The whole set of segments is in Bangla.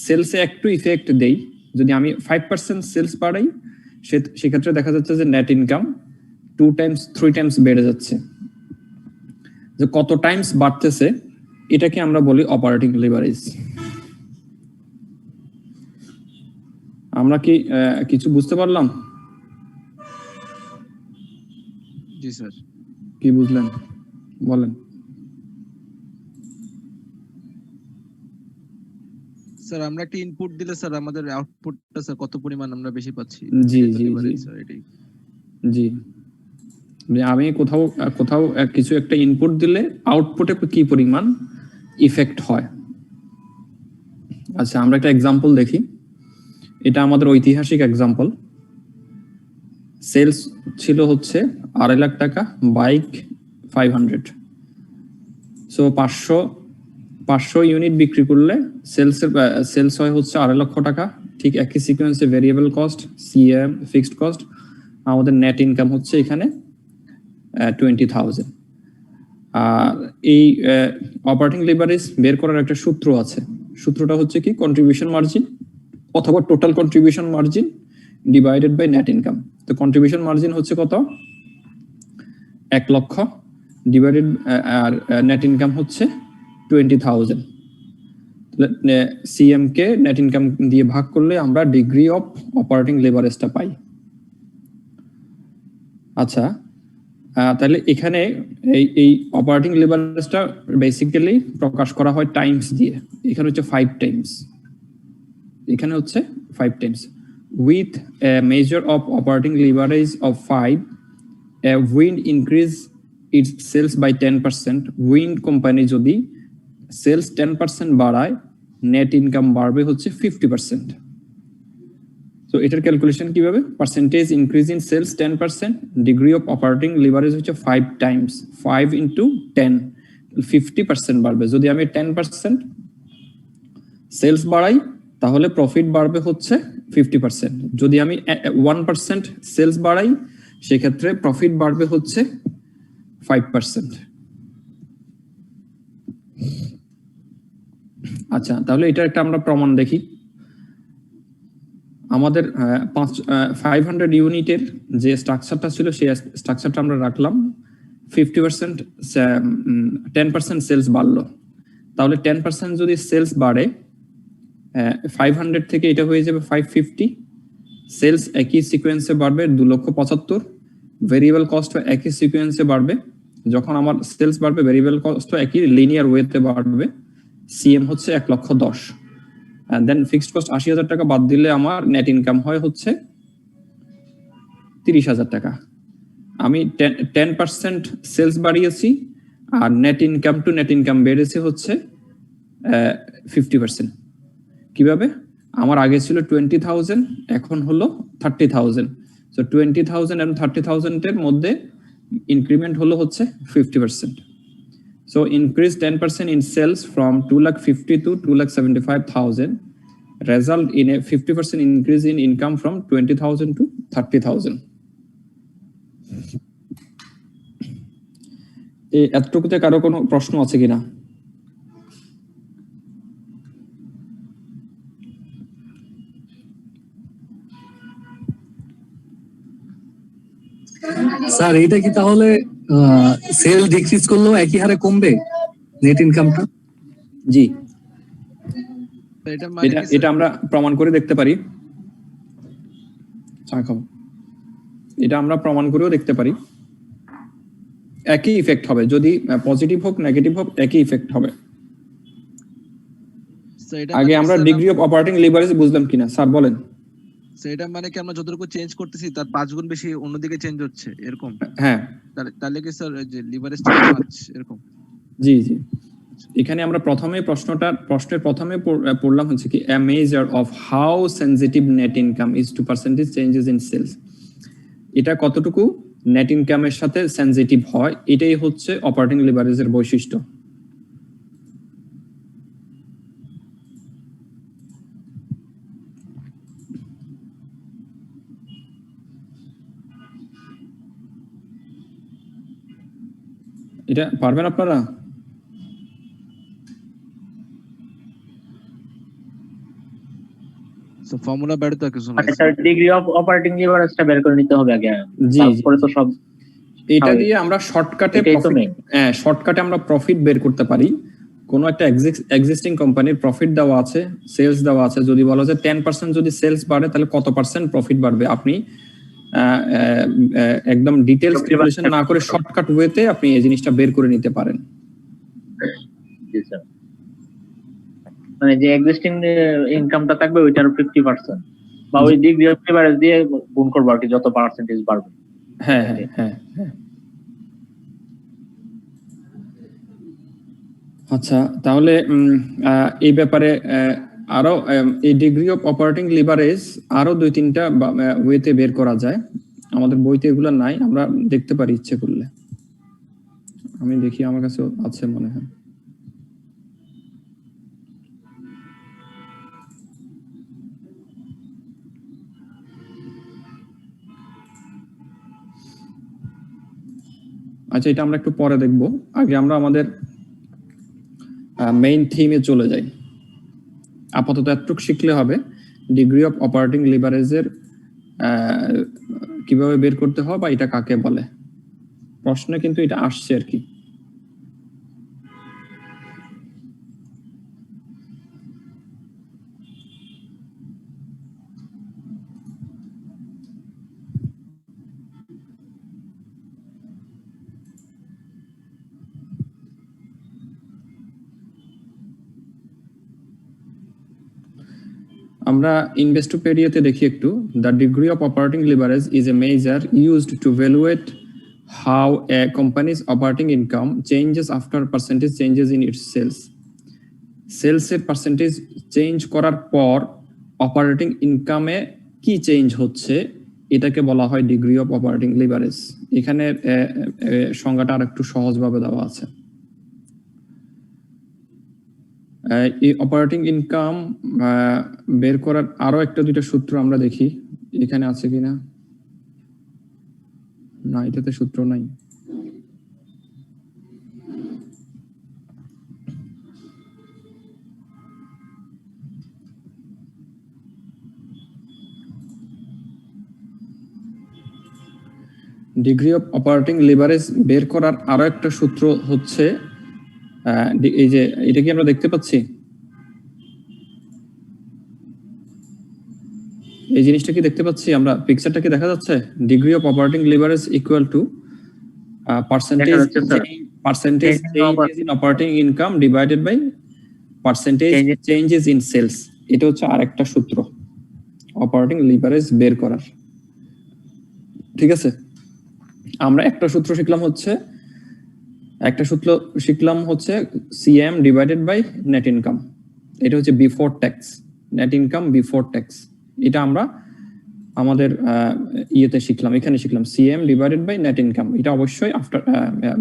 সেলসে একটু ইফেক্ট দেই, যদি আমি 5% সেলস বাড়াই সেক্ষেত্রে দেখা যাচ্ছে যে নেট ইনকাম 2 টাইমস 3 টাইমস বেড়ে যাচ্ছে। যে কত টাইমস বাড়তেছে এটাকে আমরা বলি অপারেটিং লিভারেজ। আমরা কি কিছু বুঝতে পারলাম? জি স্যার। কি বুঝলেন বলেন। স্যার আমরা একটা ইনপুট দিলে স্যার আমাদের আউটপুটটা স্যার কত পরিমাণ আমরা বেশি পাচ্ছি? জি জি জি স্যার এটাই। জি, আমি কোথাও কোথাও কিছু একটা ইনপুট দিলে আউটপুটে কি পরিমাণ ইফেক্ট হয়। আচ্ছা আমরা একটা এক্সাম্পল দেখি, এটা আমাদের ঐতিহাসিক এক্সাম্পল। সেলস ছিল হচ্ছে 2.5 লাখ টাকা, বাইক 500। সো 500 ইউনিট বিক্রি করলে সেলস হয় হচ্ছে 2.5 লক্ষ টাকা। ঠিক একই সিকোয়েন্সে variable cost, CM, fixed cost, আমাদের নেট ইনকাম হচ্ছে এখানে 20,000। আর এই অপারেটিং লিভারেজ বের করার একটা সূত্র আছে। সূত্রটা হচ্ছে কি, কন্ট্রিবিউশন মার্জিন অথবা total contribution margin divided by net income. তো কন্ট্রিবিউশন মার্জিন হচ্ছে কত? 1 লক্ষ ডিভাইডেড, আর নেট ইনকাম হচ্ছে 20,000। সিএম কে নেট ইনকাম দিয়ে ভাগ করলে আমরা ডিগ্রি অফ অপারেটিং লিভারেজটা পাই। আচ্ছা তাহলে এখানে এই অপারেটিং লিভারেজটা বেসিক্যালি প্রকাশ করা হয় টাইমস দিয়ে। এখানে হচ্ছে 5 টাইমস, এখানে হচ্ছে 5 times. With a measure of operating leverage of 5, a wind increase its sales by 10%। Wind company যদি সেলস 10% বাড়ায় নেট ইনকাম বাড়বে হচ্ছে 50%। তো এটার ক্যালকুলেশন কিভাবে? Percentage increase in sales 10%, degree of operating leverage হচ্ছে 5 টাইমস, 5 ইন্টু 10, 50% বাড়বে। যদি আমি 10% সেলস বাড়াই তাহলে প্রফিট বাড়বে হচ্ছে 50%। যদি আমি 1% সেলস বাড়াই সেক্ষেত্রে প্রফিট বাড়বে হচ্ছে 5%। আচ্ছা তাহলে এটা একটা আমরা প্রমাণ দেখি। আমাদের 500 ইউনিটের যে স্ট্রাকচারটা ছিল সেই স্ট্রাকচারটা আমরা রাখলাম। 50% 10% সেলস বাড়লো, তাহলে 10% যদি সেলস বাড়ে 500 থেকে এটা হয়ে যাবে 550। সেলস একই সিকোয়েন্সে বাড়বে 2,75,000। ভেরিয়েবল কস্ট একই সিকোয়েন্সে বাড়বে। যখন আমার সেলস বাড়বে ভেরিয়েবল কস্ট একই লিনিয়ার ওয়েতে বাড়বে। সিএম হচ্ছে 1,10,000। দেন ফিক্সড কস্ট 80,000 টাকা বাদ দিলে আমার নেট ইনকাম হয় হচ্ছে 30,000 টাকা। আমি 10% সেলস বাড়িয়েছি আর net income to net income বেড়েছে হচ্ছে 50%। কিভাবে? আমার আগে ছিল 20,000, এখন হলো 30,000। সো 20,000 এবং 30,000 এর মধ্যে ইনক্রিমেন্ট হলো হচ্ছে 50%। So increase 10% in sales from 2,50,000 to 2,75,000 result in a 50% increase in income from 20,000 to 30,000. এতটুকুতে কারো কোনো প্রশ্ন আছে কিনা? স্যার এটা কি তাহলে সেল ডিক্রিজ করলেও একই হারে কমবে নেট ইনকামটা? জি, এটা আমরা প্রমাণ করে দেখতে পারি। এটা আমরা প্রমাণ করেও দেখতে পারি। একই ইফেক্ট হবে, যদি পজিটিভ হোক নেগেটিভ হোক একই ইফেক্ট হবে। আগে আমরা ডিগ্রি অফ অপারেটিং লিভারেজ বুঝলাম কিনা স্যার বলেন। সেটা মানে কি আমরা যতটুকু চেঞ্জ করতেছি তার 5 গুণ বেশি অন্যদিকে চেঞ্জ হচ্ছে এরকম? হ্যাঁ, তাহলে কি স্যার যে লিভারেজটা 5 এরকম? জি জি। এখানে আমরা প্রশ্নের প্রথমে পড়লাম হচ্ছে কি, a measure of how sensitive net income is to percentage changes in sales। এটা কতটুকু নেট ইনকামের সাথে সেনসিটিভ হয়, এটাই হচ্ছে অপারেটিং লিভারেজের বৈশিষ্ট্য। এটা পারবেন আপনারা? সো ফর্মুলা বাইরে তো আর কিছু নাই মানে স্যার ডিগ্রি অফ অপারেটিং লিভারেজটা বের করে নিতে হবে আগে, জি জি তারপরে তো সব এটা দিয়ে আমরা শর্টকাটে এটাই তো প্রফিট, মেইন। হ্যাঁ শর্টকাটে আমরা প্রফিট বের করতে পারি। কোনো একটা এক্সিস্টিং কোম্পানির প্রফিট দেওয়া আছে, সেলস দেওয়া আছে, যদি বলা যায় 10% যদি সেলস বাড়ে তাহলে কত পার্সেন্ট প্রফিট বাড়বে, আপনি একদম ডিটেইলস ক্যালকুলেশন না করে শর্টকাট ওয়েতে আপনি এই জিনিসটা বের করে নিতে পারেন। জি স্যার, মানে যে এক্সিস্টিং ইনকামটা থাকবে ওইটার 50% বা ওই ডিগ্রি অফ লিভারেজ দিয়ে গুণ করবো আর কি, যত পার্সেন্টেজ বাড়বে। হ্যাঁ হ্যাঁ হ্যাঁ হ্যাঁ। আচ্ছা তাহলে এই ব্যাপারে আরো এই ডিগ্রি অফ অপারেটিং লিভারেজ আরো 2-3টা ওয়েতে বের করা যায়। আমাদের বইতে এগুলো নাই, আমরা দেখতে পারি ইচ্ছে করলে। আমি দেখি আমার কাছে আছে মনে হয়। আচ্ছা এটা আমরা একটু পরে দেখব, আগে আমরা আমাদের মেইন থিমে চলে যাই। আপাতত এতটুকু শিখলে হবে ডিগ্রি অফ অপারেটিং লিভারেজের কিভাবে বের করতে হয় বা এটা কাকে বলে। প্রশ্নে কিন্তু এটা আসছে আর কি। আমরা ইনভেস্টোপেডিয়াতে দেখি একটু, the degree of operating leverage is a measure used to valuate how a company's operating income changes after percentage changes in its sales. সেলসের পার্সেন্টেজ চেঞ্জ করার পর অপারেটিং ইনকামে কি চেঞ্জ হচ্ছে এটাকে বলা হয় ডিগ্রি অফ অপারেটিং লিভারেজ। এখানে সংজ্ঞাটা আর একটু সহজভাবে দেওয়া আছে। এই অপারেটিং ইনকাম বের করার আরো একটা দুইটা সূত্র আমরা দেখি, এখানে আছে কিনা। না এটাতে সূত্র নাই। ডিগ্রি অফ অপারেটিং লিভারেজ বের করার আরো একটা সূত্র হচ্ছে এই যে এটা কি আমরা দেখতে পাচ্ছি, এই জিনিসটা কি দেখতে পাচ্ছি আমরা, পিকচারটা কি দেখা যাচ্ছে? Degree of operating leverage equal to percentage changes in operating income divided by percentage changes in sales. এটা হচ্ছে আরেকটা সূত্র অপারেটিং লিভারেজ বের করার। ঠিক আছে, আমরা একটা সূত্র শিখলাম হচ্ছে CM divided by net income. এটা হচ্ছে before tax, net income before tax. এটা আমরা আমাদের ইয়েতে শিখলাম, এখানে শিখলাম CM divided by net income. এটা অবশ্যই আফটার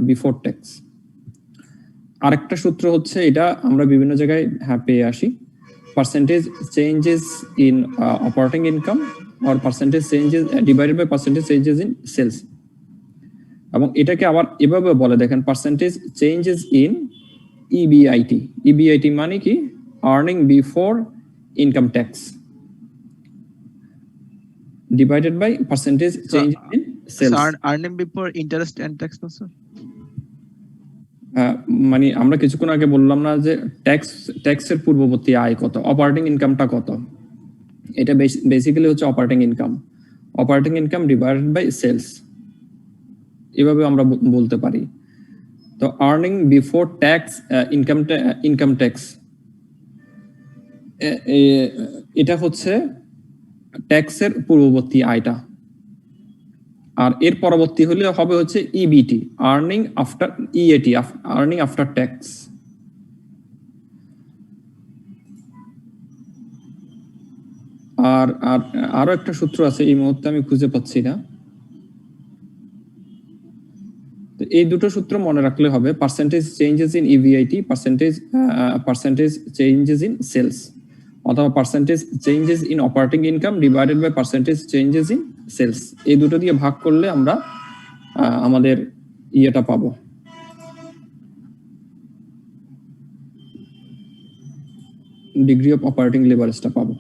বিফোর ট্যাক্স। আরেকটা সূত্র হচ্ছে, এটা আমরা বিভিন্ন জায়গায় পেয়ে আসি, percentage changes in operating income or percentage changes divided by percentage changes in sales. এবং এটাকে আবার এভাবে বলে, দেখেন percentage changes in EBIT. EBIT মানে কি? Earning before income tax divided by percentage change in sales. Earning before interest and tax না স্যার? মানে আমরা কিছুক্ষণ আগে বললাম না যে ট্যাক্সের পূর্ববর্তী আয় কত, অপারেটিং ইনকামটা কত, এটা বেসিক্যালি হচ্ছে operating income divided by sales, এভাবে আমরা বলতে পারি। তো earning before tax income tax, এটা হচ্ছে ট্যাক্সের পূর্ববর্তী আয়টা। আর এর পরবর্তী হলে হবে হচ্ছে EBT, earning after EAT, earning after tax. আর আরো একটা সূত্র আছে, এই মুহূর্তে আমি খুঁজে পাচ্ছি না। এই দুটো সূত্র মনে রাখলে হবে, percentage changes in EBIT, percentage changes in sales, অথবা percentage changes in operating income divided by percentage changes in sales. এই দুটো দিয়ে ভাগ করলে আমরা আমাদের ইয়েটা পাবো, ডিগ্রি অফ অপারেটিং লিভারেজটা পাবো।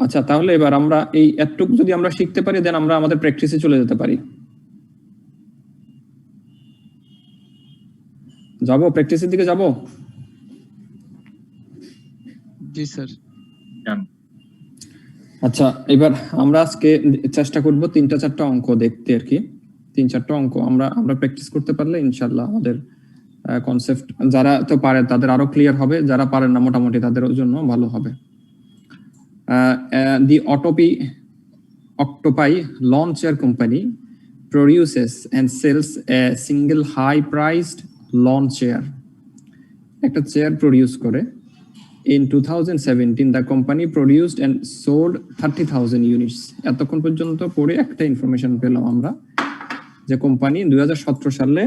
আচ্ছা, তাহলে এবার আমরা এই এতটুকু যদি আমরা শিখতে পারি, দেন আমরা আমাদের প্র্যাকটিসে চলে যেতে পারি। যাবো প্র্যাকটিসের দিকে যাবো? জি স্যার। আচ্ছা, এবার আমরা আজকে চেষ্টা করব 3-4টা অঙ্ক দেখতে আর কি। 3-4টা অঙ্ক আমরা প্র্যাকটিস করতে পারলে ইনশাল্লাহ আমাদের কনসেপ্ট যারা তো পারে তাদের আরো ক্লিয়ার হবে, যারা পারেন না মোটামুটি তাদের জন্য ভালো হবে। দি Octopi lawn chair company produces and sells a single high-priced lawn chair. একটা চেয়ার প্রডিউস করে। In 2017, the company produced and sold 30,000 units. এতক্ষণ পর্যন্ত পড়ে একটা ইনফরমেশন পেলাম আমরা যে কোম্পানি 2017 সালে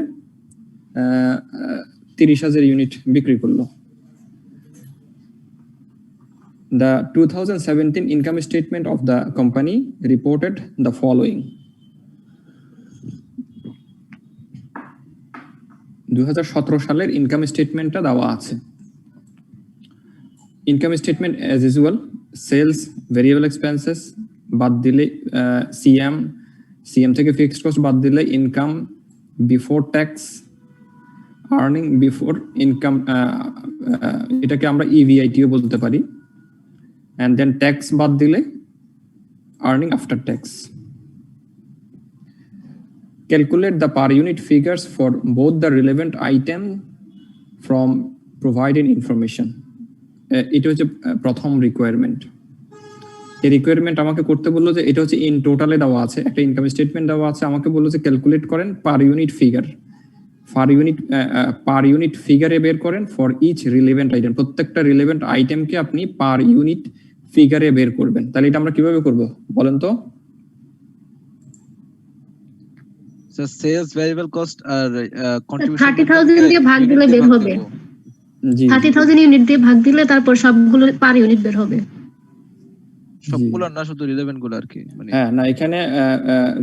30,000 ইউনিট বিক্রি করলো। The 2017 income statement of the company reported the following. 2017 সালের ইনকাম স্টেটমেন্টটা দেওয়া আছে। Income statement as usual, sales, variable expenses বাদ দিলে সিএম থেকে ফিক্সড কস্ট বাদ দিলে income before tax, earning before income, এটাকে আমরা ইভিআইটিও বলতে পারি, and then tax বাদ দিলে earning after tax. Calculate the per unit figures for both the relevant item from provided information. এটা হচ্ছে প্রথম রিকোয়ারমেন্ট। এই রিকোয়ারমেন্ট আমাকে করতে বললো যে এটা হচ্ছে ইন টোটালে দেওয়া আছে, একটা ইনকাম স্টেটমেন্ট দেওয়া আছে, আমাকে বললো যে ক্যালকুলেট করেন per unit figure, per unit ফিগারে বের করেন ফর ইচ রিলেভেন্ট আইটেম। প্রত্যেকটা রিলেভেন্ট আইটেমকে আপনি পার ইউনিট ফিগারে বের করবেন। তাহলে এটা আমরা কিভাবে করব বলেন তো? স্যার সেলস, ভেরিয়েবল কস্ট আর কন্ট্রিবিউশন 30,000 দিয়ে ভাগ দিলে বের হবে। জি 30,000 ইউনিট দিয়ে ভাগ দিলে তারপর সবগুলো পার ইউনিট বের হবে। সবগুলো না, শুধু রিলেভেন্ট গুলো আর কি, মানে হ্যাঁ না, এখানে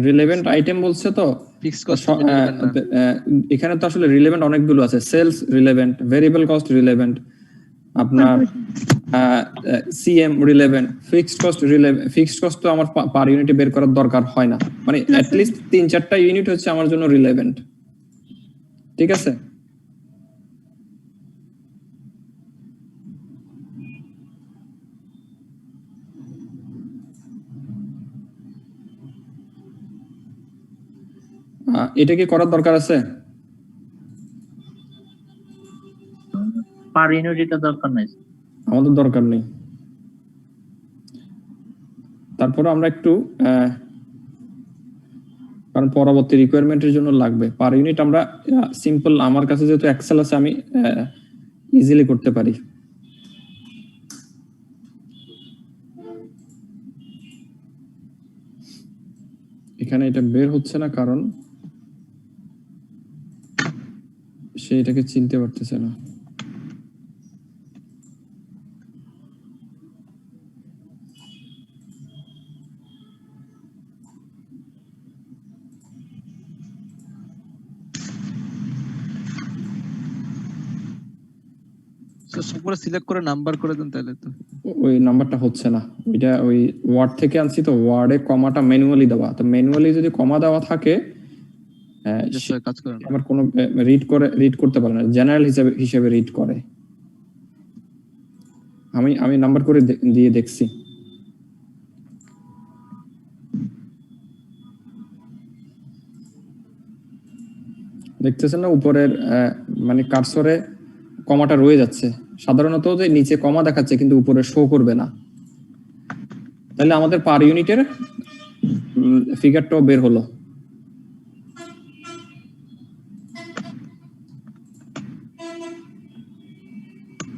রিলেভেন্ট আইটেম বলছে তো, ফিক্সড কস্ট এখানে তো আসলে রিলেভেন্ট অনেকগুলো আছে। Sales relevant, variable cost relevant, আপনার CM relevant, fixed cost relevant. Fixed cost তো আমার পার ইউনিটে বের করার দরকার হয় না, মানে অ্যাট লিস্ট 3-4টা ইউনিট হচ্ছে আমার জন্য রিলেভেন্ট। ঠিক আছে? এটা কি করার দরকার আছে? পার ইউনিট এটা দরকার নাই, আমাদের দরকার নেই। তারপরে আমরা একটু কারণ পরবর্তী রিকোয়ারমেন্টের জন্য লাগবে পার ইউনিট, আমরা সিম্পল, আমার কাছে যেহেতু এক্সেল আছে আমি ইজিলি করতে পারি। এখানে এটা বের হচ্ছে না কারণ সে এটাকে চিনতে পারতেছে না। সবগুলো সিলেক্ট করে নাম্বার করে দেন তাহলে তো। ওই নাম্বারটা হচ্ছে না, ওইটা ওই ওয়ার্ড থেকে আনছি তো, ওয়ার্ডে কমাটা ম্যানুয়ালি দেওয়া, তো ম্যানুয়ালি যদি কমা দেওয়া থাকে কাজ করে না, আমার কোনো রিড করতে পারে না, জেনারেল হিসেবে রিড করে। আমি নাম্বার করে দিয়ে দেখছি। দেখতেছেন না উপরের মানে কার্সরে কমাটা রয়ে যাচ্ছে। সাধারণত যে নিচে কমা দেখাচ্ছে কিন্তু উপরে শো করবে না। তাহলে আমাদের পার ইউনিটের ফিগারটাও বের হলো।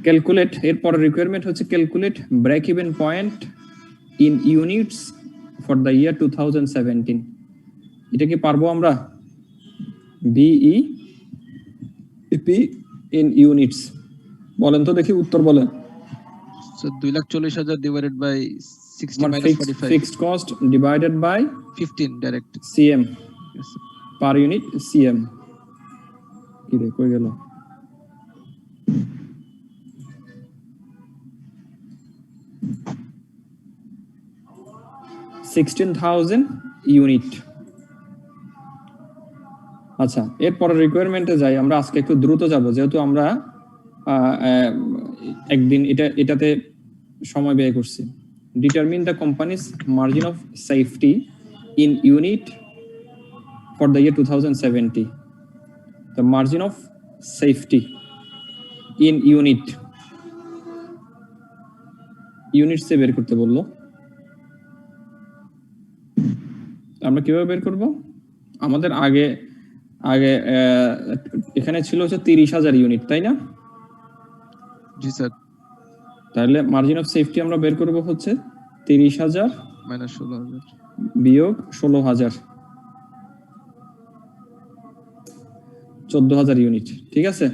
ক্যালকুলেট, এরপর রিকোয়ারমেন্ট হচ্ছে calculate break even point in units for the year 2017। এটা কি পারবো আমরা? বিইপি ইন ইউনিটস, বলেন তো দেখি, উত্তর বলেন। So 2,40,000 divided by 60 minus 45, fixed cost divided by 15 direct CM, per unit CM. কি রে কই গেল? 16,000 ইউনিট। আচ্ছা, এরপরে রিকোয়ারমেন্টে যাই। আমরা আজকে একটু দ্রুত যাব, যেহেতু আমরা একদিন এটাতে সময় ব্যয় করছি। Determine the company's margin of safety in unit for the year 2070। The margin of safety in ইউনিটসে বের করতে বললো। আমরা কিভাবে বের করব? আমাদের আগে এখানে ছিল হচ্ছে 30,000 ইউনিট, তাই না? জি স্যার। তাহলে মার্জিন অফ সেফটি আমরা বের করব হচ্ছে 30,000 মাইনাস 16,000 বিয়োগ 16,000, 14,000 ইউনিট। ঠিক আছে,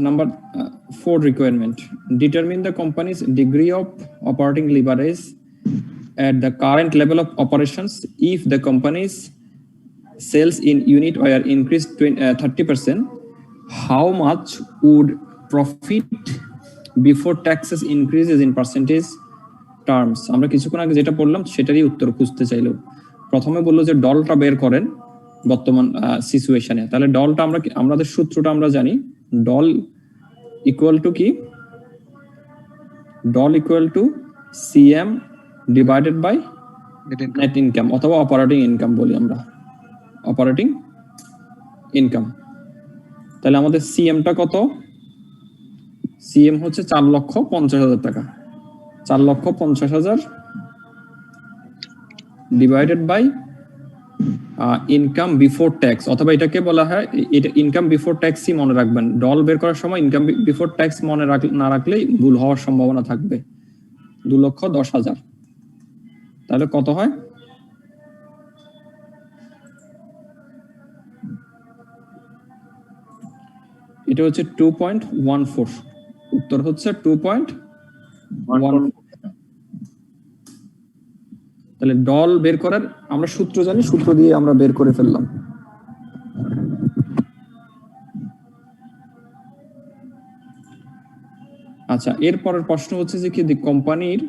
number 4 requirement: determine the company's degree of operating leverage at the current level of operations. If the company's sales in unit were increased 30%, how much would profit before taxes increases in percentage terms? আমরা কিছুক্ষণ আগে যেটা পড়লাম সেটারই উত্তর খুঁজতে চাইলো। প্রথমে বললো যে ডলটা বের করেন বর্তমান সিচুয়েশনে। তাহলে ডলটা আমাদের সূত্রটা আমরা জানি, ডল ইকুয়াল টু কি? DOL equal to CM divided by net income, অথবা অপারেটিং ইনকাম বলি আমরা, অপারেটিং ইনকাম। তাহলে আমাদের সিএমটা কত? সিএম হচ্ছে 4,50,000 টাকা। 4,50,000 divided by income before tax, অথবা এটাকে বলা হয়, এটা ইনকাম বিফোর ট্যাক্সই মনে রাখবেন। ডল বের করার সময় ইনকাম বিফোর ট্যাক্স মনে না রাখলেই ভুল হওয়ার সম্ভাবনা থাকবে। 2,10,000। তাহলে কত হয়? এটা হচ্ছে 2.14। উত্তর হচ্ছে 2.14। তাহলে ডল বের করার আমরা সূত্র জানি, সূত্র দিয়ে আমরা বের করে ফেললাম। আচ্ছা, এরপরের প্রশ্ন হচ্ছে যে কি, কোম্পানির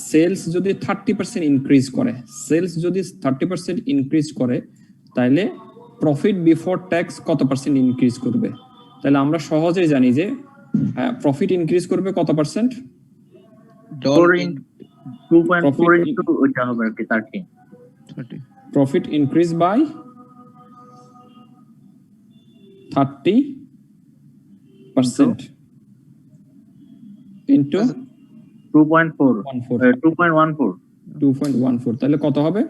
সেলস যদি 30% ইনক্রিজ করে, সেলস যদি 30% ইনক্রিজ করে, তাহলে প্রফিট বিফোর ট্যাক্স কত পার্সেন্ট ইনক্রিজ করবে? তাহলে আমরা সহজেই জানি যে প্রফিট ইনক্রিজ করবে কত পার্সেন্ট? 2.4 ইনটু ওইটা হবে আর কি 30। Profit increase by 30% into 2.14। তাহলে কত হবে?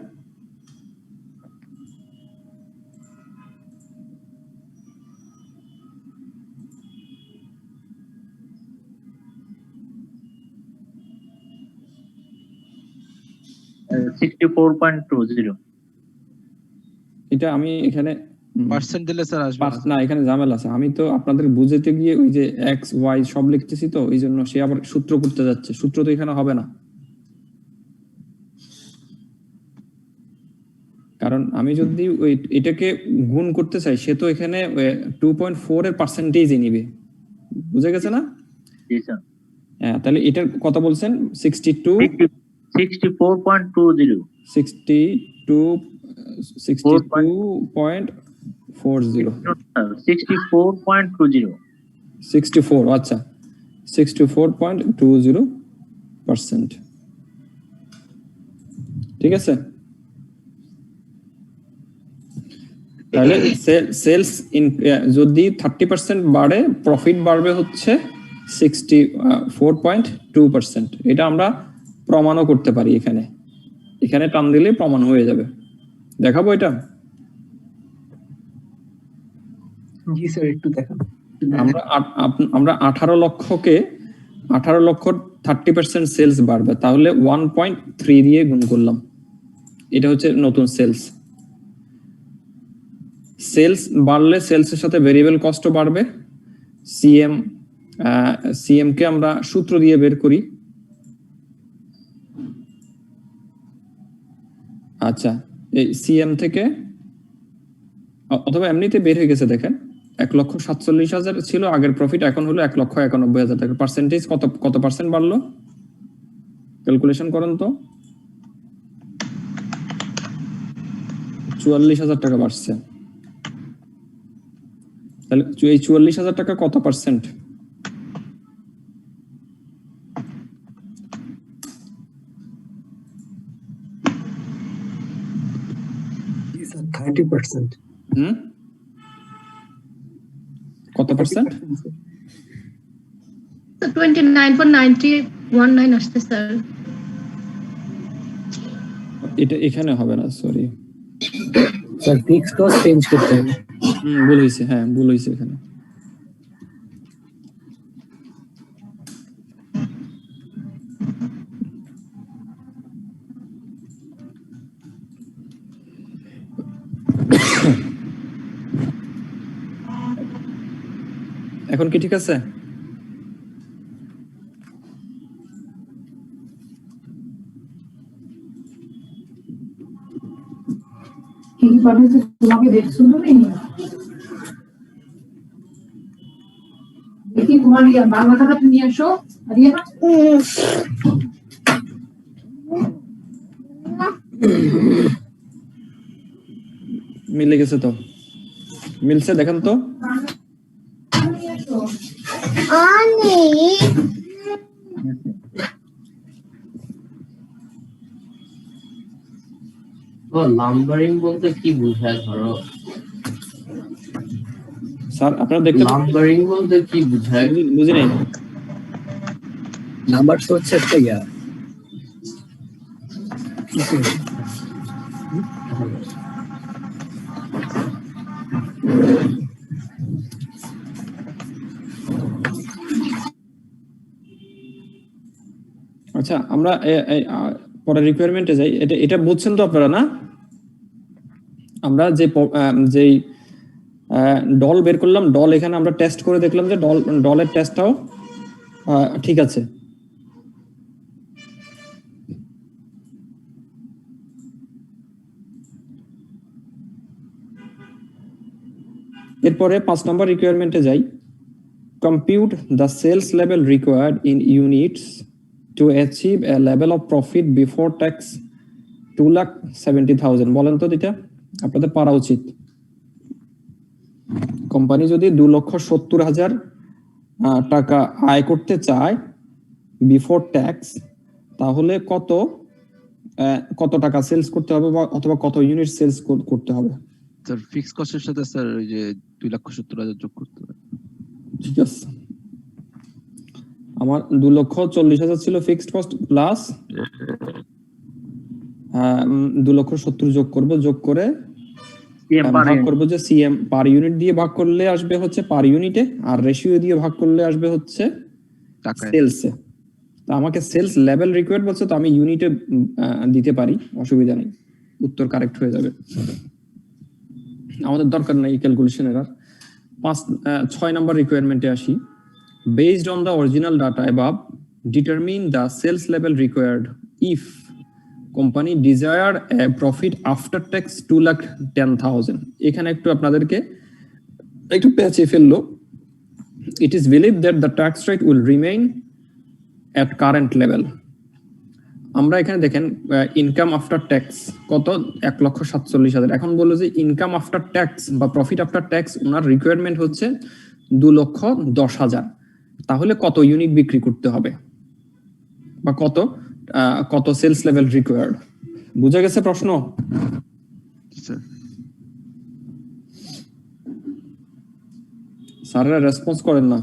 এটা আমি এখানে পার্সেন্ট দিলে স্যার আসবে না, এখানে ঝামেলা আছে। আমি তো আপনাদের বুঝাতে গিয়ে ওই যে এক্স ওয়াই সব লিখতেছি, তো এই জন্য সে আবার সূত্র করতে যাচ্ছে। সূত্র তো এখানে হবে না, কারণ আমি যদি এটাকে গুণ করতে চাই, সে তো এখানে 2.4 এর পার্সেন্টেজই নিবে। বুঝে গেছে না? হ্যাঁ, তাহলে এটার কত বলছেন? 64.20 64। আচ্ছা, 64.20%। ঠিক আছে, তাহলে সেলস যদি 30% বাড়ে, প্রফিট বাড়বে হচ্ছে 64.2%। এটা আমরা প্রমাণও করতে পারি। এখানে টান দিলে প্রমাণ হয়ে যাবে। দেখাবো এটা? জি স্যার, একটু দেখান। আমরা 18 লক্ষ 30% সেলস বাড়বে, তাহলে 1.3 দিয়ে গুণ করলাম। এটা হচ্ছে নতুন সেলস। সেলস বাড়লে সেলসের সাথে ভেরিয়েবল কস্টও বাড়বে। সিএম কে আমরা সূত্র দিয়ে বের করি। আচ্ছা, এই সিএম থেকে অথবা এমনিতে বের হয়ে গেছে, দেখেন 1,47,000 ছিল আগের প্রফিট, এখন হলো 1,91,000 টাকা। পার্সেন্টেজ কত পার্সেন্ট বাড়লো ক্যালকুলেশন করেন তো। 44,000 টাকা বাড়ছে। তাহলে এই 44,000 টাকা কত পার্সেন্ট? জি স্যার 30%। কত পার্সেন্ট? 29.9019 আসছে স্যার। এটা এখানে হবে না, sorry sir fixed cost change করতে হবে। ভুল হয়েছে, হ্যাঁ ভুল হয়েছে এখানে। এখন কি ঠিক আছে? তোমাকে দেখছো তুমি দেখি তোমার বাংলা খাতাটা নিয়ে আসো। মিলে গেছে তো, মিলছে দেখেন তো। নাম্বারিং বলতে কি বোঝায়? ধরো স্যার আপনারা দেখতে নাম্বারিং বলতে কি বোঝায়? বুঝি নাই। নাম্বার তো হচ্ছে একটা ইয়া আচ্ছা, আমরা পরে রিকোয়ারমেন্টে যাই। এটা বুঝছেন তো আপনারা না? আমরা যে ডল বের করলাম, ডল এখানে আমরা টেস্ট করে দেখলাম যে ডলের টেস্টটাও ঠিক আছে। এরপরে 5 নম্বর রিকোয়ারমেন্টে যাই। Compute the sales level required in units to achieve a level of profit before tax 2,70,000। বলেন তো এটা আপনাদের পারা উচিত। কোম্পানি যদি 2,70,000 টাকা আয় করতে চায় বিফোর ট্যাক্স, তাহলে কত টাকা সেলস করতে হবে অথবা কত ইউনিট সেলস করতে হবে? স্যার ফিক্স কস্টের সাথে স্যার ওই যে 2,70,000 যোগ করতে হবে। ঠিক আছে, আমার 2,40,000 ছিল ফিক্সড কস্ট, প্লাস 2,70,000 যোগ করব, যোগ করে ভাগ করবো যে সিএম পার ইউনিট দিয়ে ভাগ করলে আসবে হচ্ছে পার ইউনিটে, আর রেশিও দিয়ে ভাগ করলে আসবে হচ্ছে সেলসে। তো আমাকে সেলস লেভেল রিকোয়ার্ড বলছে, তো আমি ইউনিটে দিতে পারি, অসুবিধা নেই, উত্তর কারেক্ট হয়ে যাবে। আমাদের দরকার নাই ক্যালকুলেশনের। আর 6 নম্বর রিকোয়ারমেন্টে আসি। Based on the original data above determine the sales level required if company desire a profit after tax 2,10,000। এখানে একটু আপনাদেরকে একটু পেঁচিয়ে ফেললো। It is believe that the tax rate will remain at current level. আমরা এখানে দেখেন ইনকাম আফটার ট্যাক্স কত, 1,47,000। এখন বললো যে ইনকাম আফটার ট্যাক্স বা প্রফিট আফটার ট্যাক্স ওনার রিকোয়ারমেন্ট হচ্ছে 2,10,000। তাহলে কত ইউনিট বিক্রি করতে হবে বা কত সেলস লেভেল রিকোয়ার্ড? বুঝা গেছে প্রশ্ন? স্যাররা রেসপন্স করেন না।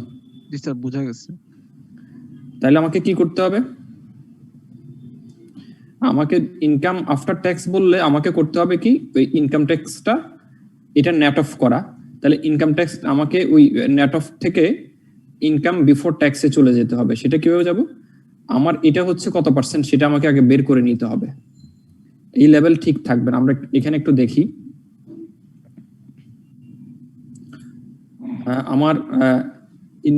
জি স্যার বুঝা গেছে। তাহলে আমাকে কি করতে হবে? আমাকে ইনকাম আফটার ট্যাক্স বললে আমাকে করতে হবে কি, ওই ইনকাম ট্যাক্সটা এটা নেট অফ করা। তাহলে ইনকাম ট্যাক্স আমাকে ওই নেট অফ থেকে ইনকাম বিফোর ট্যাক্সে চলে যেতে হবে। সেটা কিভাবে যাব? আমার এটা হচ্ছে কত পার্সেন্ট সেটা আমাকে আগে বের করে নিতে হবে। এই লেভেল ঠিক থাকবে না। আমরা এখানে একটু দেখি। আমার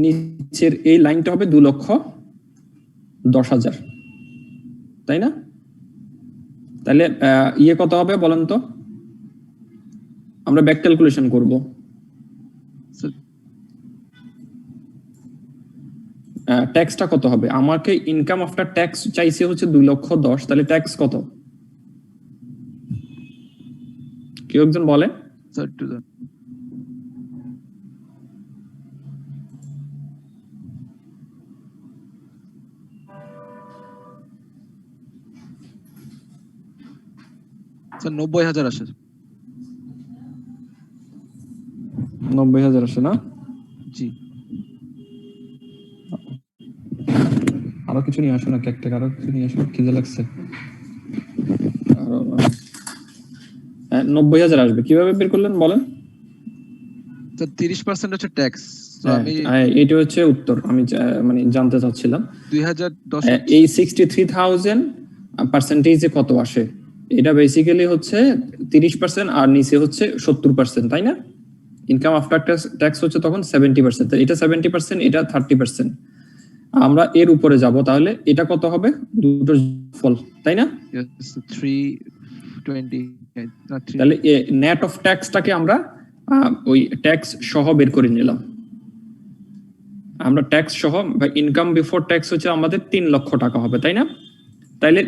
নিচের এই লাইনটা হবে 2,10,000, তাই না? তাহলে ইয়ে কত হবে বলেন তো? আমরা ব্যাক ক্যালকুলেশন করব। ট্যাক্সটা কত হবে? আমাকে ইনকাম আফটার ট্যাক্স চাইছে হচ্ছে 2,10,000, তাহলে ট্যাক্স কত? কেউ একজন বলে? স্যার টু দ্য স্যার 90,000 আসে। 90,000 আসে না? জি আরো কিছু নিয়ে আসো না, কেক টেক আরো কিছু নিয়ে আসো, খিদে লাগছে। আরো 90,000 আসবে। কিভাবে বের করলেন বলেন? স্যার 30% হচ্ছে ট্যাক্স। তো আমি এটা হচ্ছে উত্তর, আমি মানে জানতে চাচ্ছিলাম 2010 এই 63,000 পার্সেন্টেজে কত আসে। এটা বেসিক্যালি হচ্ছে 30% আর নিচে হচ্ছে 70%, তাই না? ইনকাম আফটার ট্যাক্স হচ্ছে তখন 70%, এটা 70%, এটা 30%। আমরা এর উপরে যাব, তাহলে এটা কত হবে? দুটোর ফল, তাই না? 320 তাহলে নেট অফ ট্যাক্সটাকে আমরা ওই ট্যাক্স সহ বের করে নিলাম। আমরা ট্যাক্স সহ ইনকাম বিফোর ট্যাক্স হচ্ছে আমাদের 3 লক্ষ টাকা হবে, তাই না? তাইলে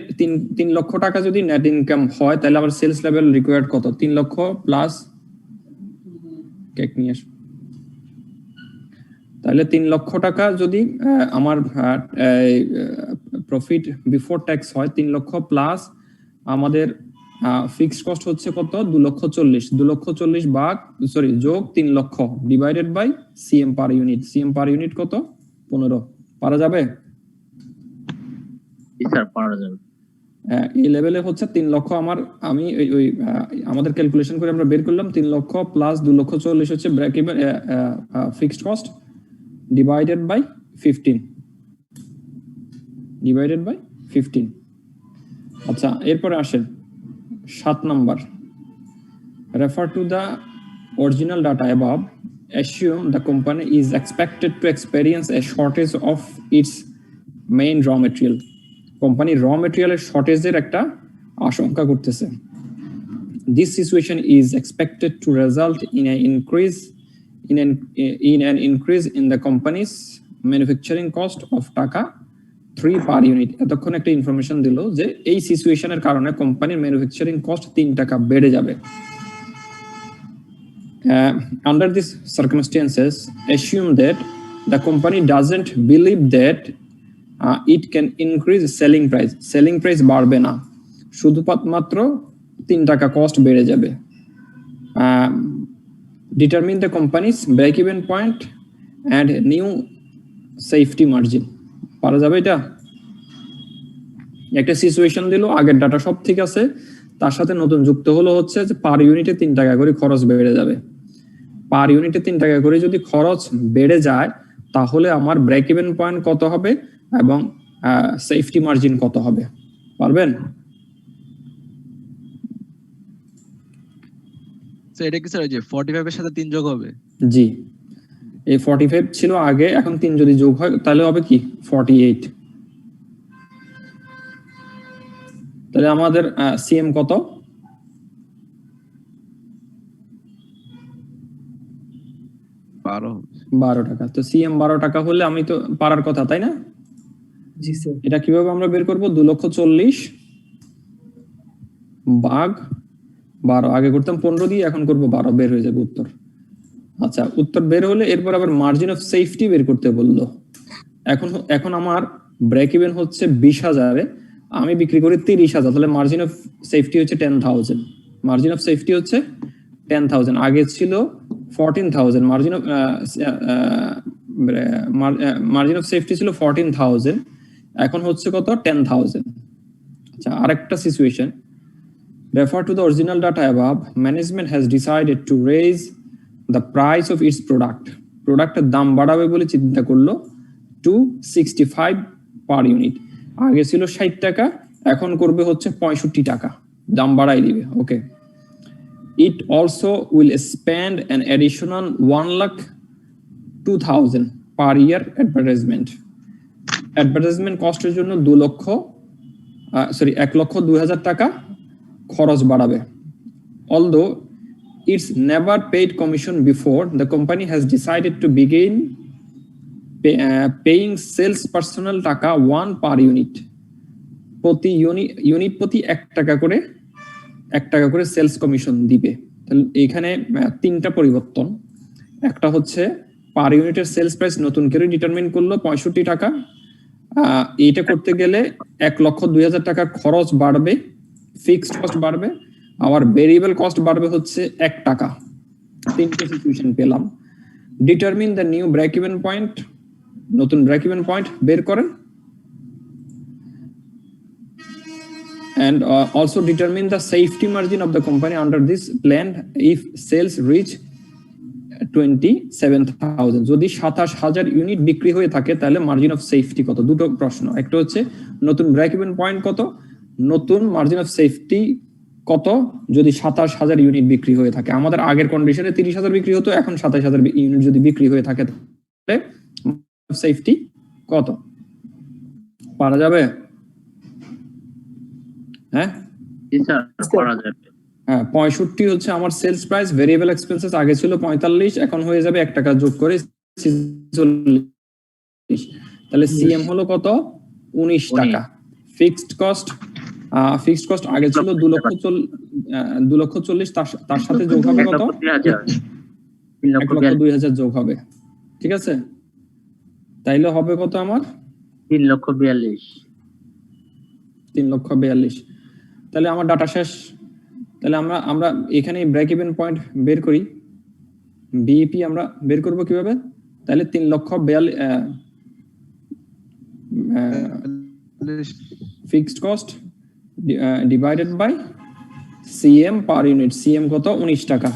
3 লক্ষ টাকা যদি নেট ইনকাম হয়, তাহলে আমার সেলস লেভেল রিকোয়ার্ড কত? 3 লক্ষ প্লাস কেক নিয়ে আস। তাহলে 3 লক্ষ টাকা যদি আমার প্রফিট বিফোর ট্যাক্স হয় 3 লক্ষ প্লাস আমাদের ফিক্সড কস্ট হচ্ছে কত? 2,40,000। 2,40,000 ভাগ যোগ 3 লক্ষ divided by CM per unit. CM per unit কত? 15। পারা যাবে? স্যার পারা যাবে। এই লেভেলে হচ্ছে 3 লক্ষ আমি ওই আমাদের ক্যালকুলেশন করে আমরা বের করলাম 3 লক্ষ প্লাস 2,40,000 হচ্ছে break even fixed cost divided by 15। Divided by 15। আচ্ছা, এরপরে আসেন 7 number. Refer to the original data above, assume the company is expected to experience a shortage of its main raw material. Company র মেটেরিয়ালের শর্টেজের একটা আশঙ্কা করতেছে। This situation is expected to result in an increase in the company's manufacturing cost of টাকা 3 per unit. এতক্ষণ একটা ইনফরমেশন দিল যে এই সিচুয়েশনের কারণে কোম্পানির ম্যানুফ্যাকচারিং কস্ট 3 টাকা বেড়ে যাবে। Under these circumstances, assume that the company doesn't believe that it can increase selling price. Selling price বাড়বে না, শুধুমাত্র 3 টাকা কস্ট বেড়ে যাবে। Determine the company's break-even point and new safety margin. পারা যাবে এটা? একটা সিচুয়েশন দিল, আগের ডাটা সব ঠিক আছে, তার সাথে নতুন যুক্ত হলো হচ্ছে যে পার ইউনিটে 3 টাকা করে খরচ বেড়ে যাবে। পার ইউনিটে 3 টাকা করে যদি খরচ বেড়ে যায়, তাহলে আমার ব্রেক ইভেন পয়েন্ট কত হবে এবং সেফটি মার্জিন কত হবে? পারবেন? স্যার এটা কি স্যার ওই যে 45 এর সাথে 3 যোগ হবে? জি, এই 45 ছিল আগে, এখন 3 যদি যোগ হয় তাহলে হবে কি 48। তাহলে আমাদের সিএম কত? 12 টাকা। তো সিএম 12 টাকা হলে আমি তো পারার কথা, তাই না? জি স্যার। এটা কিভাবে আমরা বের করব? 2,40,000 ভাগ 12। আগে করতাম 15 দিয়ে, এখন করব 12, বের হয়ে যাবে উত্তর। আচ্ছা, উত্তর বের হলে এরপর আবার মার্জিন অফ সেফটি বের করতে বললো। এখন আমার ব্রেক ইভেন হচ্ছে 20,000-এ, আমি বিক্রি করি 30,000, তাহলে মার্জিন অফ সেফটি হচ্ছে 10,000। মার্জিন অফ সেফটি হচ্ছে 10,000, আগে ছিল 14,000। মার্জিন অফ সেফটি ছিল 14,000, এখন হচ্ছে কত? 10,000। আচ্ছা, আরেকটা situation. Refer to the original data above. Management has decided to raise the price of its product. প্রোডাক্টের দাম বাড়াবে বলে চিন্তা করলো to 65 per unit। আগে ছিল 60 টাকা, এখন করবে হচ্ছে 65 টাকা, দাম বাড়াই দিবে। ওকে। It also will spend an additional 1,02,000 per year advertisement. Advertisement কস্টের জন্য 1,02,000 টাকা খরচ বাড়াবে। Although its never paid commission before, the company has decided to begin paying sales personnel টাকা 1 per unit. প্রতি ইউনিট প্রতি 1 টাকা করে সেলস কমিশন দিবে। তাহলে এখানে তিনটা পরিবর্তন। একটা হচ্ছে পার ইউনিটের সেলস প্রাইস নতুন করে ডিটারমিন করলো 65 টাকা। এটা করতে গেলে 1,02,000 টাকা খরচ বাড়বে, ফিক্সড কস্ট বাড়বে, আবার ভেরিয়েবল কস্ট বাড়বে হচ্ছে 1 টাকা। তিনটে সিচুয়েশন পেলাম। Determine the new break even point, নতুন ব্রেক ইভেন পয়েন্ট বের করেন। And also determine the safety margin of the company under this plan if sales reach 27,000. যদি 27,000 ইউনিট বিক্রি হয়ে থাকে তাহলে মার্জিন অফ সেফটি কত? দুটো প্রশ্ন। একটা হচ্ছে নতুন ব্রেক ইভেন পয়েন্ট কত, নতুন মার্জিন অফ সেফটি কত যদি 27,000 ইউনিট বিক্রি হয়ে থাকে। আমাদের আগের কন্ডিশনে 30,000 বিক্রি হতো, এখন 27,000 ইউনিট যদি বিক্রি হয়ে থাকে তাহলে সেফটি কত? পারা যাবে? হ্যাঁ, হ্যাঁ, 65 হচ্ছে আমার সেলস প্রাইস, ভেরিয়েবল এক্সপেন্সেস আগে ছিল 45, এখন হয়ে যাবে 1 টাকা যোগ করে 46। তাহলে সিএম হলো কত? 19 টাকা। ফিক্সড কস্ট আগে ছিল 2,40,000, তার সাথে যোগ হবে কত? 1,02,000 যোগ হবে। ঠিক আছে, তাইলে হবে কত আমার? 3,42,000। তাহলে আমার ডাটা শেষ। তাহলে আমরা এখানে ব্রেক ইভেন পয়েন্ট বের করি। বিইপি আমরা বের করব কিভাবে? তাহলে 3,42,000 fixed cost divided by CM per unit. CM কত? 19 টাকা।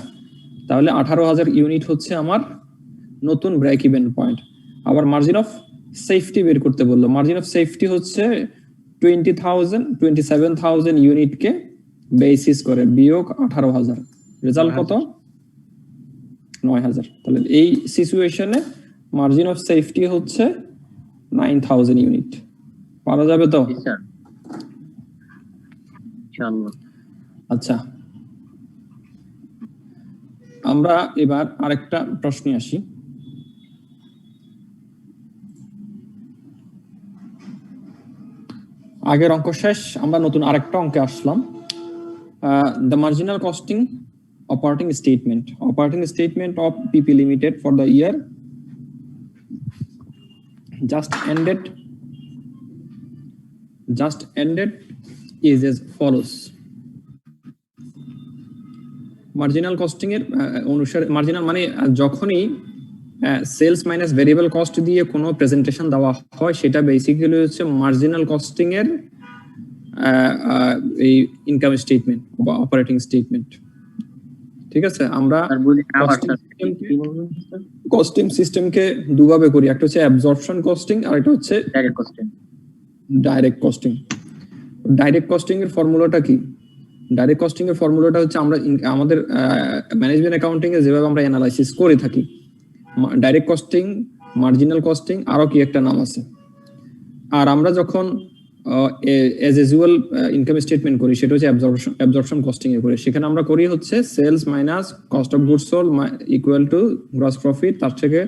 তাহলে 18,000 ইউনিট হচ্ছে আমার নতুন ব্রেক ইভেন পয়েন্ট। আবার মার্জিন অফ সেফটি বের করতে বললো। মার্জিন অফ সেফটি হচ্ছে 27,000 ইউনিটকে বেসিস করে বিয়োগ 18,000, রেজাল্ট কত? 9,000। তাহলে এই সিচুয়েশনে মার্জিন অফ সেফটি হচ্ছে 9,000 ইউনিট। পারা যাবে তো? আচ্ছা, আমরা এবার আরেকটা প্রশ্নে আসি। আগের অঙ্ক শেষ, আমরা নতুন আরেকটা অঙ্কে আসলাম। The marginal costing operating statement of PP limited for the year just ended is as follows. Marginal costing এর অনুসারে, মার্জিনাল মানে যখনই সেলস মাইনাস ভেরিয়েবল কস্ট দিয়ে কোনো প্রেজেন্টেশন দেওয়া হয় সেটা বেসিক্যালি হচ্ছে মার্জিনাল কস্টিং এর এই ইনকাম স্টেটমেন্ট বা অপারেটিং স্টেটমেন্ট। ঠিক আছে, আমরা কস্টিং সিস্টেমকে দুভাবে করি, একটা হচ্ছে অ্যাবজর্পশন কস্টিং আর একটা হচ্ছে ডাইরেক্ট কস্টিং। ডাইরেক্ট কস্টিং এর ফর্মুলাটা কি? ডাইরেক্ট কস্টিং এর ফর্মুলাটা হচ্ছে আমরা আমাদের ম্যানেজমেন্ট অ্যাকাউন্টিং এ যেভাবে আমরা অ্যানালাইসিস করে থাকি, ডাইরেক্ট কস্টিং, মার্জিনাল কস্টিং, আরো কি একটা নাম আছে। আর আমরা যখন এজ ইউজুয়াল ইনকাম স্টেটমেন্ট করি সেটা হচ্ছে অ্যাবজর্পশন কস্টিং এ করি। সেখানে আমরা করি হচ্ছে sales minus cost of goods sold equal to gross profit, তার থেকে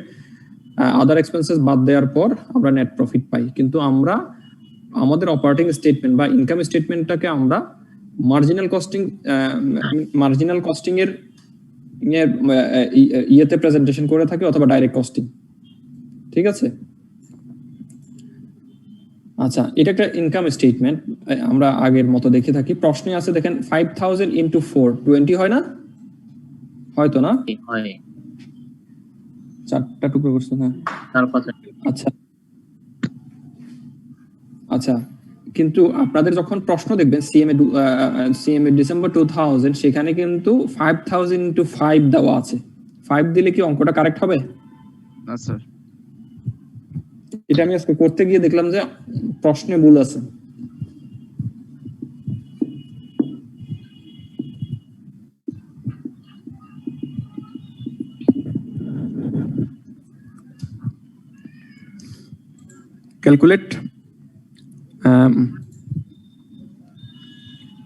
আদার এক্সপেন্সেস বাদ দেওয়ার পর আমরা নেট প্রফিট পাই। কিন্তু আমরা আমাদের অপারেটিং স্টেটমেন্ট বা ইনকাম স্টেটমেন্টটাকে আমরা মার্জিনাল কস্টিং এর ইয়েতে প্রেজেন্টেশন করে থাকি অথবা ডাইরেক্ট কস্টিং। ঠিক আছে, আচ্ছা, এটা একটা ইনকাম স্টেটমেন্ট আমরা আগের মতো দেখে থাকি। প্রশ্নে আছে দেখেন 5,000 into 4 20 হয় না? হয়তো না? হয়। 4টা টুকরো করছে না? আচ্ছা আচ্ছা, কিন্তু আপনাদের যখন প্রশ্ন দেখবেন সিএম এ ডিসেম্বর 2000, সেখানে কিন্তু 5,000 into 5 দেওয়া আছে। 5 দিলে কি অঙ্কটা কারেক্ট হবে? না স্যার। এটা আমি আজকে করতে গিয়ে দেখলাম যে প্রশ্নে ভুল আছে।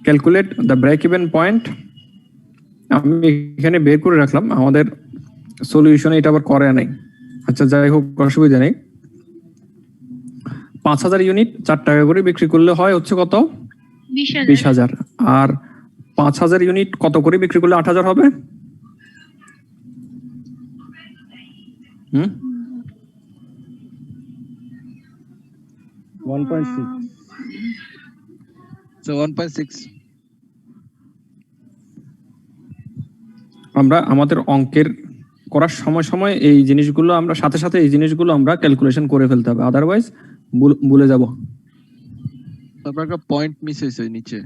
Calculate the break-even point আমি এখানে বের করে রাখলাম, আমাদের সলিউশনে এটা আবার করে নাই। আচ্ছা যাই হোক, অসুবিধা নেই। 5,000 ইউনিট 4 টাকা করে বিক্রি করলে হয় হচ্ছে কত? 20,000। আর 5,000 ইউনিট কত করে বিক্রি করলে 8,000 হবে? হুম, 1.6 So 1.6. আমরা আমাদের অঙ্কের করার সময় সময় এই জিনিসগুলো আমরা সাথে সাথে এই জিনিসগুলো আমরা ক্যালকুলেশন করে ফেলতে হবে, আদারওয়াইজ ভুলে যাব। তারপর একটা পয়েন্ট মিস হয়েছে ওই নিচে।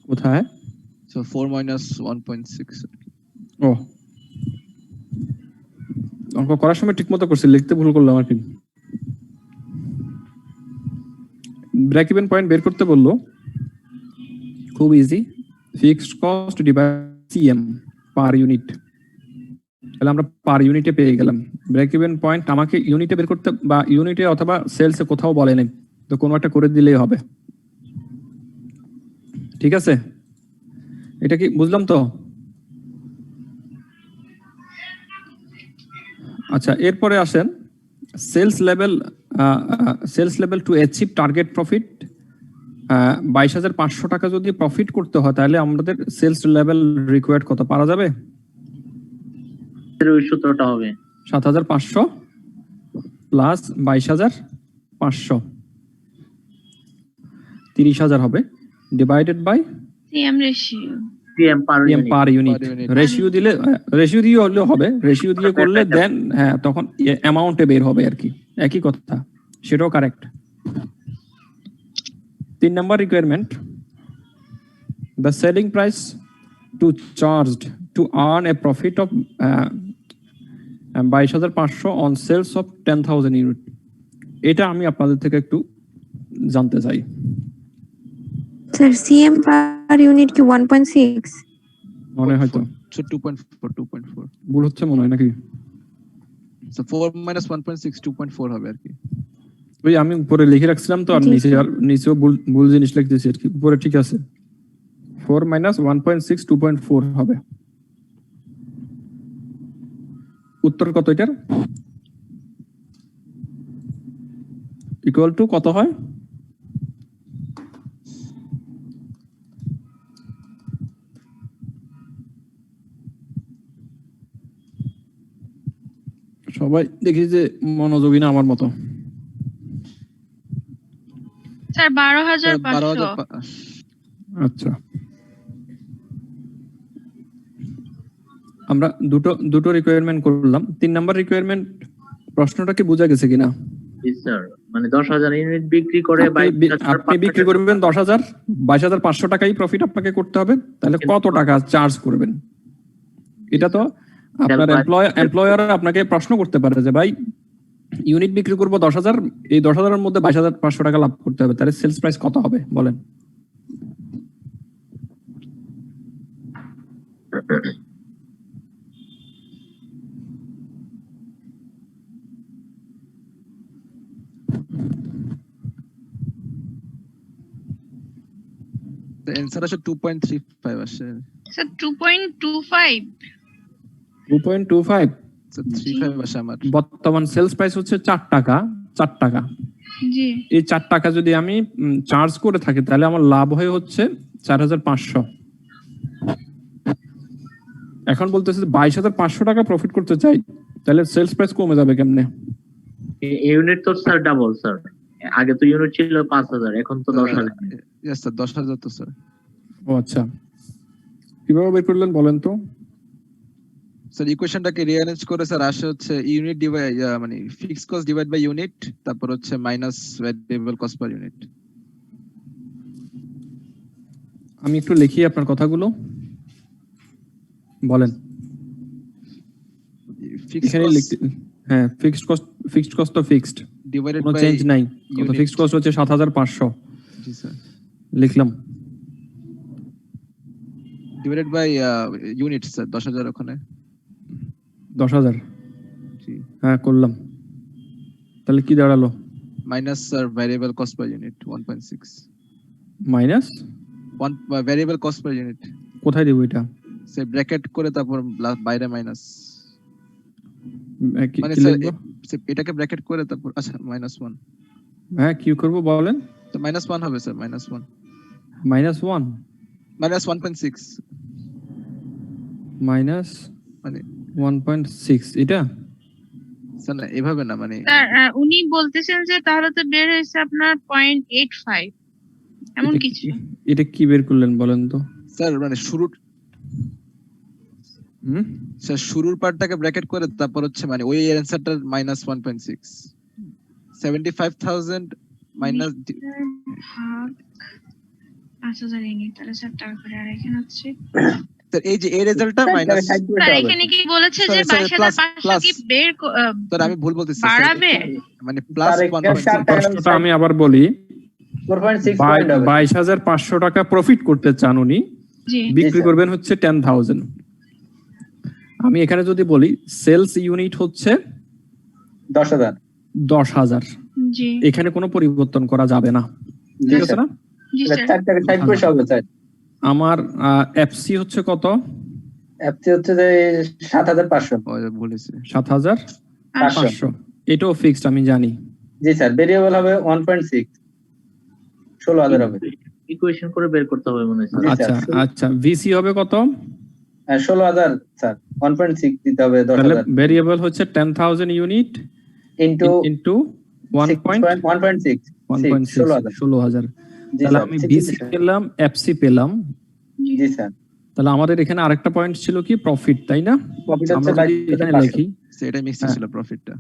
কোথায়? So 4 minus 1.6. ও, অঙ্ক করার সময় ঠিক মতো করছি, লিখতে ভুল করলাম আর কি। ব্রেক ইভেন পয়েন্ট বের করতে বললো, খুব easy. Fixed cost divide CM per unit, তাহলে আমরা পার ইউনিটে পেয়ে গেলাম। ব্রেক ইভেন পয়েন্ট আমাকে ইউনিটে বের করতে বা ইউনিটে অথবা সেলসে কোথাও বলে নাই, তো কোনো একটা করে দিলেই হবে। ঠিক আছে, এটা কি বুঝলাম তো? আচ্ছা, এরপরে আসেন sales level to achieve target profit. 22,500 টাকা যদি প্রফিট করতে হয় তাহলে আমাদের সেলস লেভেল রিকোয়ার্ড কত পারা যাবে? ওই সূত্রটা হবে 7,500 প্লাস 22,500, 30,000 হবে, divided by CM ratio. CM per unit. Ratio দিলে, রেশিও দিয়ে হলেও হবে, রেশিও দিয়ে করলে দেন হ্যাঁ তখন অ্যামাউন্টে বের হবে আর কি, একই কথা, সেটাও correct. 3 number requirement, the selling price to charged to earn a profit of 22,500 on sales of 10,000 unit। এটা আমি আপনাদের থেকে একটু জানতে চাই। স্যার সিএম পার ইউনিট কি 1.6? মনে হয় তো So 2.4. ভুল হচ্ছে মনে হয় নাকি? So 4 minus 1.6 2.4 হবে আর কি। ওই আমি উপরে লিখে রাখছিলাম তো, আর নিচেও ভুল জিনিস লিখতেছি আর কি, উপরে ঠিক আছে। 4 minus 1.6 2.4 হবে। উত্তর কত এটার? ইকুয়াল টু কত হয়? সবাই দেখি যে মনোযোগী না আমার মতো। স্যার 12,500। আচ্ছা, আমরা দুটো রিকোয়ারমেন্ট করলাম। 3 নাম্বার রিকোয়ারমেন্ট প্রশ্নটা কি বোঝা গেছে কিনা? স্যার মানে 10,000 ইউনিট বিক্রি করে আপনি বিক্রি করবেন 10,000, 22,500 টাকাই প্রফিট আপনাকে করতে হবে, তাহলে কত টাকা চার্জ করবেন? এটা তো আপনার এমপ্লয়ার আপনাকে প্রশ্ন করতে পারে যে ভাই ইউনিট বিক্রি করবো 10,000, এই 10,000 এর মধ্যে 22,500 টাকা লাভ করতে হবে, তাহলে সেলস প্রাইস কত হবে বলেন? The answer আসে 2.35 আসে। স্যার 2.25। 2.25 So 35 আসে আমার। বর্তমান সেলস প্রাইস হচ্ছে 4 টাকা। জি। এই 4 টাকা যদি আমি চার্জ করে থাকি তাহলে আমার লাভ হয়ে হচ্ছে 4,500। এখন বলতেছে 22,500 টাকা প্রফিট করতে চাই, তাহলে সেলস প্রাইস কমে যাবে কেমনে? ইউনিট তো স্যার ডাবল স্যার, আগে তো ইউনিট ছিল 5,000, এখন তো 10,000। Yes স্যার 10,000 তো স্যার। ও আচ্ছা, কিভাবে বের করলেন বলেন তো? স্যার ইকুয়েশনটাকে রিঅ্যারেঞ্জ করে স্যার আসে হচ্ছে ইউনিট ডিভাইড মানে fixed cost divide by unit, তারপর হচ্ছে minus variable cost per unit. আমি একটু লিখি আপনার কথাগুলো, বলেন। এখানে লিখতে হ্যাঁ, ফিক্সড কস্ট তো ফিক্সড, ডিভাইডেড কোনো বাই চেঞ্জ নাই। কত ফিক্সড কস্ট হচ্ছে 7,500, জি স্যার, লিখলাম। ডিভাইডেড বাই ইউনিট স্যার 10,000 ওখানে 10,000, জি হ্যাঁ করলাম। তাহলে কি দাঁড়ালো? Minus sir variable cost per unit 1.6 minus variable cost per unit. কোথায় দেবো এটা? সে ব্র্যাকেট করে তারপর বাইরে মাইনাস, কি মানে কি স্যার লিখবো? এটাকে ব্র্যাকেট করে তারপর আচ্ছা -1, হ্যাঁ কি করবো বলেন? তো -1 হবে স্যার, -1 -1 -1.6 মাইনাস মানে 1.6 এটা স্যার না এভাবে না, মানে স্যার উনি বলতেছেন যে তাহলে তো বের হয়েছে আপনার 0.85 এমন এটা কিছু। এটা কি বের করলেন বলেন তো? স্যার মানে হুম স্যার শুরুর পার্টটাকে ব্র্যাকেট করে তারপর হচ্ছে মানে ওই অ্যানসারটা -1.6 75,000 মাইনাস ভাগ 5,000 ইউনিট তাহলে স্যার টাকা করে, আর এখানে হচ্ছে স্যার এই যে এই রেজাল্টটা মাইনাস, স্যার এখানে কি বলেছে যে Sorry, sorry, 22,500 কি বের স্যার আমি ভুল বলতেছি স্যার, বাড়াবে? মানে প্লাস 1.6 প্রশ্নটা আমি আবার বলি। 4.6 পয়েন্ট হবে 22,500 টাকা প্রফিট করতে চান উনি, জি বিক্রি করবেন হচ্ছে 10,000। আমি এখানে যদি বলি সেলস ইউনিট হচ্ছে 10,000, জি এখানে কোনো পরিবর্তন করা যাবে না, ঠিক আছে না? জি স্যার আমার এফসি হচ্ছে কত? এফসি হচ্ছে যে 7,500। ও বলেছে 7,500, এটাও ফিক্সড আমি জানি। জি স্যার, ভেরিয়েবল হবে 1.6, 16,000 হবে। ইকুয়েশন করে বের করতে হবে মনে হয়। আচ্ছা আচ্ছা, ভিসি হবে কত? 16,000 স্যার, 1.6 দিতে হবে তাহলে 10,000 ভেরিয়েবল হচ্ছে 10,000 ইউনিট ইনটু 1.6 16,000। জি তাহলে স্যার, আমি বিসি পেলাম, এফসি পেলাম। জি স্যার। তাহলে আমাদের এখানে আরেকটা পয়েন্ট ছিল কি? প্রফিট, তাই না? প্রফিট আমরা হচ্ছে যদি এখানে লিখি সেটা মিক্স ছিল প্রফিটটা,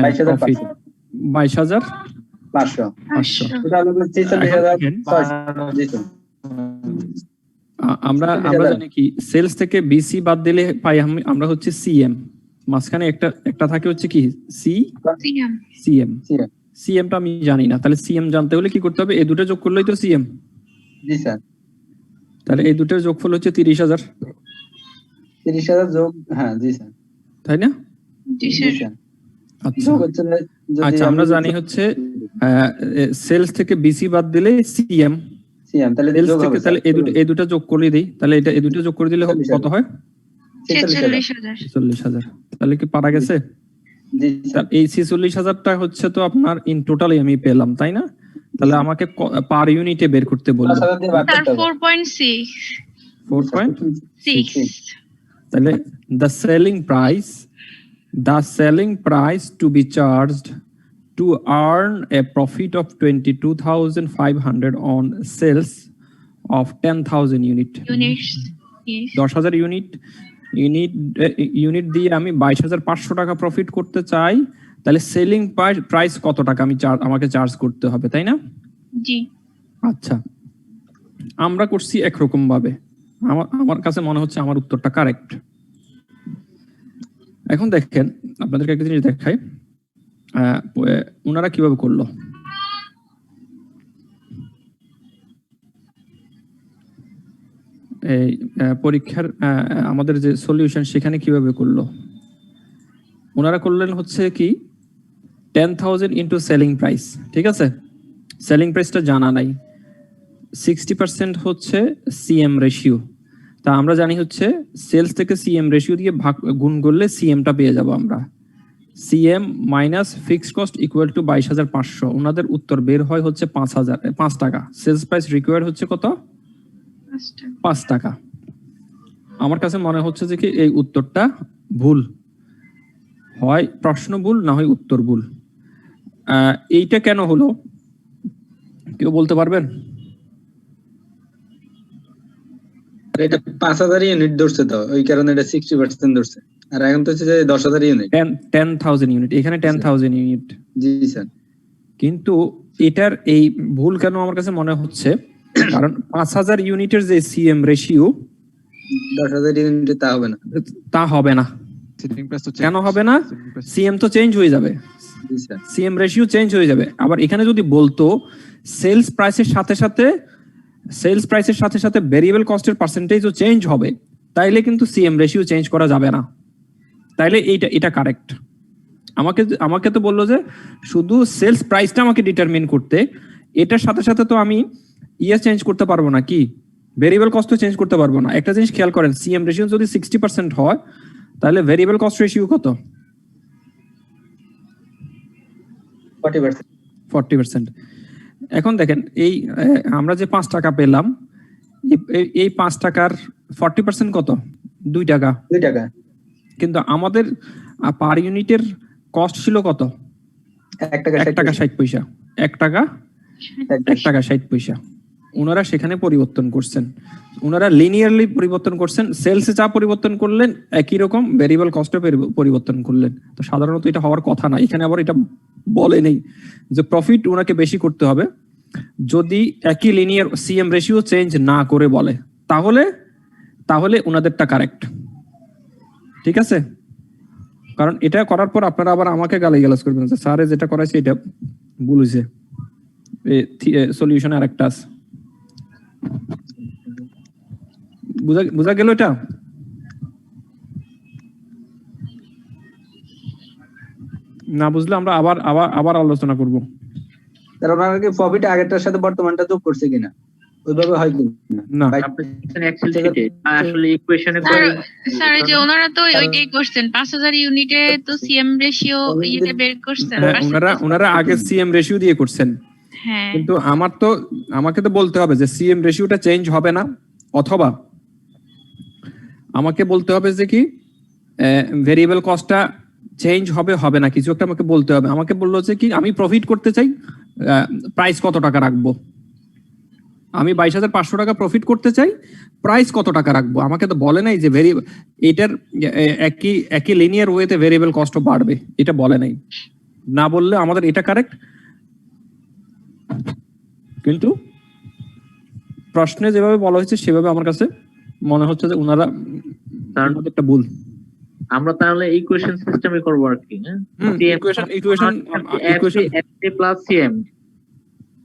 22,500 22,500 এটা হলো 46,000। জি স্যার, আমরা জানি কি সেলস থেকে বিসি বাদ দিলে পাই আমরা হচ্ছে সিএম, মাঝখানে একটা থাকে হচ্ছে কি সিএম। সিএমটা আমি জানি না, তাহলে সিএম জানতে হলে কি করতে হবে? এই দুটো যোগ করলেই তো সিএম। জি স্যার, তাহলে এই দুটোর যোগফল হচ্ছে 30,000, 30,000 যোগ, হ্যাঁ জি স্যার, তাই না? জি জি স্যার স্যার। আচ্ছা যোগ হচ্ছে আচ্ছা, আমরা জানি হচ্ছে সেলস থেকে বিসি বাদ দিলে সিএম, সিএম, তাহলে সেলস যোগ থেকে হবে তাহলে এই দুটো যোগ করে দিই, তাহলে এই দুটো যোগ করে দিলে কত হয়? 46,000 46,000। তাহলে কি পারা গেছে? জি স্যার, তাহলে এই 46,000টা হচ্ছে তো আপনার ইন টোটালি আমি পেলাম, তাই না? তাহলে আমাকে পার ইউনিটে বের করতে বললো। দিয়ে ভাগ স্যার করতে হবে। 4.6 4.6। তাহলে the selling price to be charged to earn a profit of 22,500 on sales of 10,000 unit, units. 10,000 unit দিয়ে আমি 22,500 টাকা প্রফিট করতে চাই, তাহলে সেলিং প্রাইস কত টাকা আমাকে চার্জ করতে হবে, তাই না? জি আচ্ছা, আমরা করছি একরকম ভাবে, আমার কাছে মনে হচ্ছে আমার উত্তরটা কারেক্ট। এখন দেখেন আপনাদেরকে একটা জিনিস দেখাই, ওনারা কিভাবে করলো। এই পরীক্ষার আমাদের যে সলিউশন সেখানে কিভাবে করলো, ওনারা করলেন হচ্ছে কি 10,000 ইন্টু সেলিং প্রাইস, ঠিক আছে? সেলিং প্রাইসটা জানা নাই, 60% হচ্ছে সিএম রেশিও, তা আমরা জানি হচ্ছে সেলস থেকে সিএম রেশিও দিয়ে গুণ করলে সিএমটা পেয়ে যাব আমরা। CM minus fixed cost equal two 22,500, ওনাদের উত্তর বের হয় হচ্ছে 5 টাকা। সেলস প্রাইস রিকোয়ার্ড হচ্ছে কত? 5 টাকা। আমার কাছে মনে হচ্ছে যে কি এই উত্তরটা ভুল, হয় প্রশ্ন ভুল না হয় উত্তর ভুল। এইটা কেন হলো কেউ বলতে পারবেন? এটা 5,000 ইউনিট ধরছে তো, ওই কারণে এটা 60% ধরছে, আর এখন তো হচ্ছে যে 10,000 ইউনিট। 10,000 ইউনিট, এখানে 10,000 ইউনিট। জি স্যার, কিন্তু এটার এই ভুল কেন আমার কাছে মনে হচ্ছে, কারণ 5,000 ইউনিটের যে সিএম রেশিও 10,000 ইউনিটে তা হবে না। তা হবে না। সেলিং প্রাইস তো কেন হবে না? সিএম তো চেঞ্জ হয়ে যাবে, জি স্যার, সিএম রেশিও চেঞ্জ হয়ে যাবে। আবার এখানে যদি বলতো সেলস প্রাইসের সাথে সাথে ভেরিয়েবল কস্টের পার্সেন্টেজও চেঞ্জ হবে, তাইলে কিন্তু সিএম রেশিও চেঞ্জ করা যাবে না। তাইলে এটা কারেক্ট। আমাকে তো বললো যে শুধু সেলস প্রাইসটা আমাকে ডিটারমিন করতে, এটার সাথে সাথে তো আমি চেঞ্জ করতে পারবো না, কি ভেরিয়েবল কস্ট তো চেঞ্জ করতে পারবো না। একটা জিনিস খেয়াল করেন, সিএম রেশিও যদি 60% হয় তাহলে ভেরিয়েবল কস্ট রেশিও কত? 40%। 40%। এখন দেখেন এই আমরা যে 5 টাকা পেলাম, এই 5 টাকার 40% কত? 2 টাকা। 2 টাকা। কিন্তু আমাদের পার ইউনিটের কস্ট ছিল কত? 1 টাকা 60 পয়সা। 1 টাকা 60 পয়সা। ওনারা সেখানে পরিবর্তন করছেন, ওনারা লিনিয়ারলি পরিবর্তন করছেন। সেলসে যা পরিবর্তন করলেন একই রকম ভেরিয়েবল কস্টে পরিবর্তন করলেন। তো সাধারণত এটা হওয়ার কথা না। এখানে আবার এটা বলে নেই যে প্রফিট ওনাকে বেশি করতে হবে। যদি একই লিনিয়ার সিএম রেশিও চেঞ্জ না করে বলে তাহলে ওনাদেরটা কারেক্ট, ঠিক আছে? কারণ এটা করার পর আপনারা আবার আমাকে গালিগালাজ করবেন যে স্যারে যেটা করাইছে এটা ভুল হয়েছে, সলিউশন আর একটা আছে। বুঝা গেল এটা? না বুঝলে আমরা আবার আলোচনা করব। তার ওনারা কি প্রফিট আগেরটার সাথে বর্তমানটা যোগ করছে কিনা, ওইভাবে হয় কিনা? না, এক্সেল শিটে আসলে ইকুয়েশনে করে স্যার যে ওনারা তো ওইটাই করছেন, 5000 ইউনিটে তো সিএম রেশিও ইয়েতে বের করছেন। ওনারা আগে সিএম রেশিও দিয়ে করছেন, হ্যাঁ, কিন্তু আমাকে তো বলতে হবে যে সিএম রেশিওটা চেঞ্জ হবে না, অথবা আমাকে বলতে হবে যে কি ভেরিয়েবল কস্টটা চেঞ্জ হবে না, কিছু একটা আমাকে বলতে হবে। আমাকে বললো যে কি আমি প্রফিট করতে চাই, প্রাইস কত টাকা রাখবো? আমি 22,500 টাকা প্রফিট করতে চাই, প্রাইস কত টাকা রাখবো? আমাকে তো বলে নাই যে এটার একই লিনিয়ার ওয়েতে ভেরিয়েবল কস্ট বাড়বে, এটা বলে নাই। না বললে আমাদের এটা কারেক্ট, কিন্তু প্রশ্নে যেভাবে বলা হয়েছে সেভাবে আমার কাছে মনে হচ্ছে যে ওনারা একটা ভুল। আমরা তাহলে ইকুয়েশন সিস্টেমে করব আর কি। ইকুয়েশন প্লাস সিএম,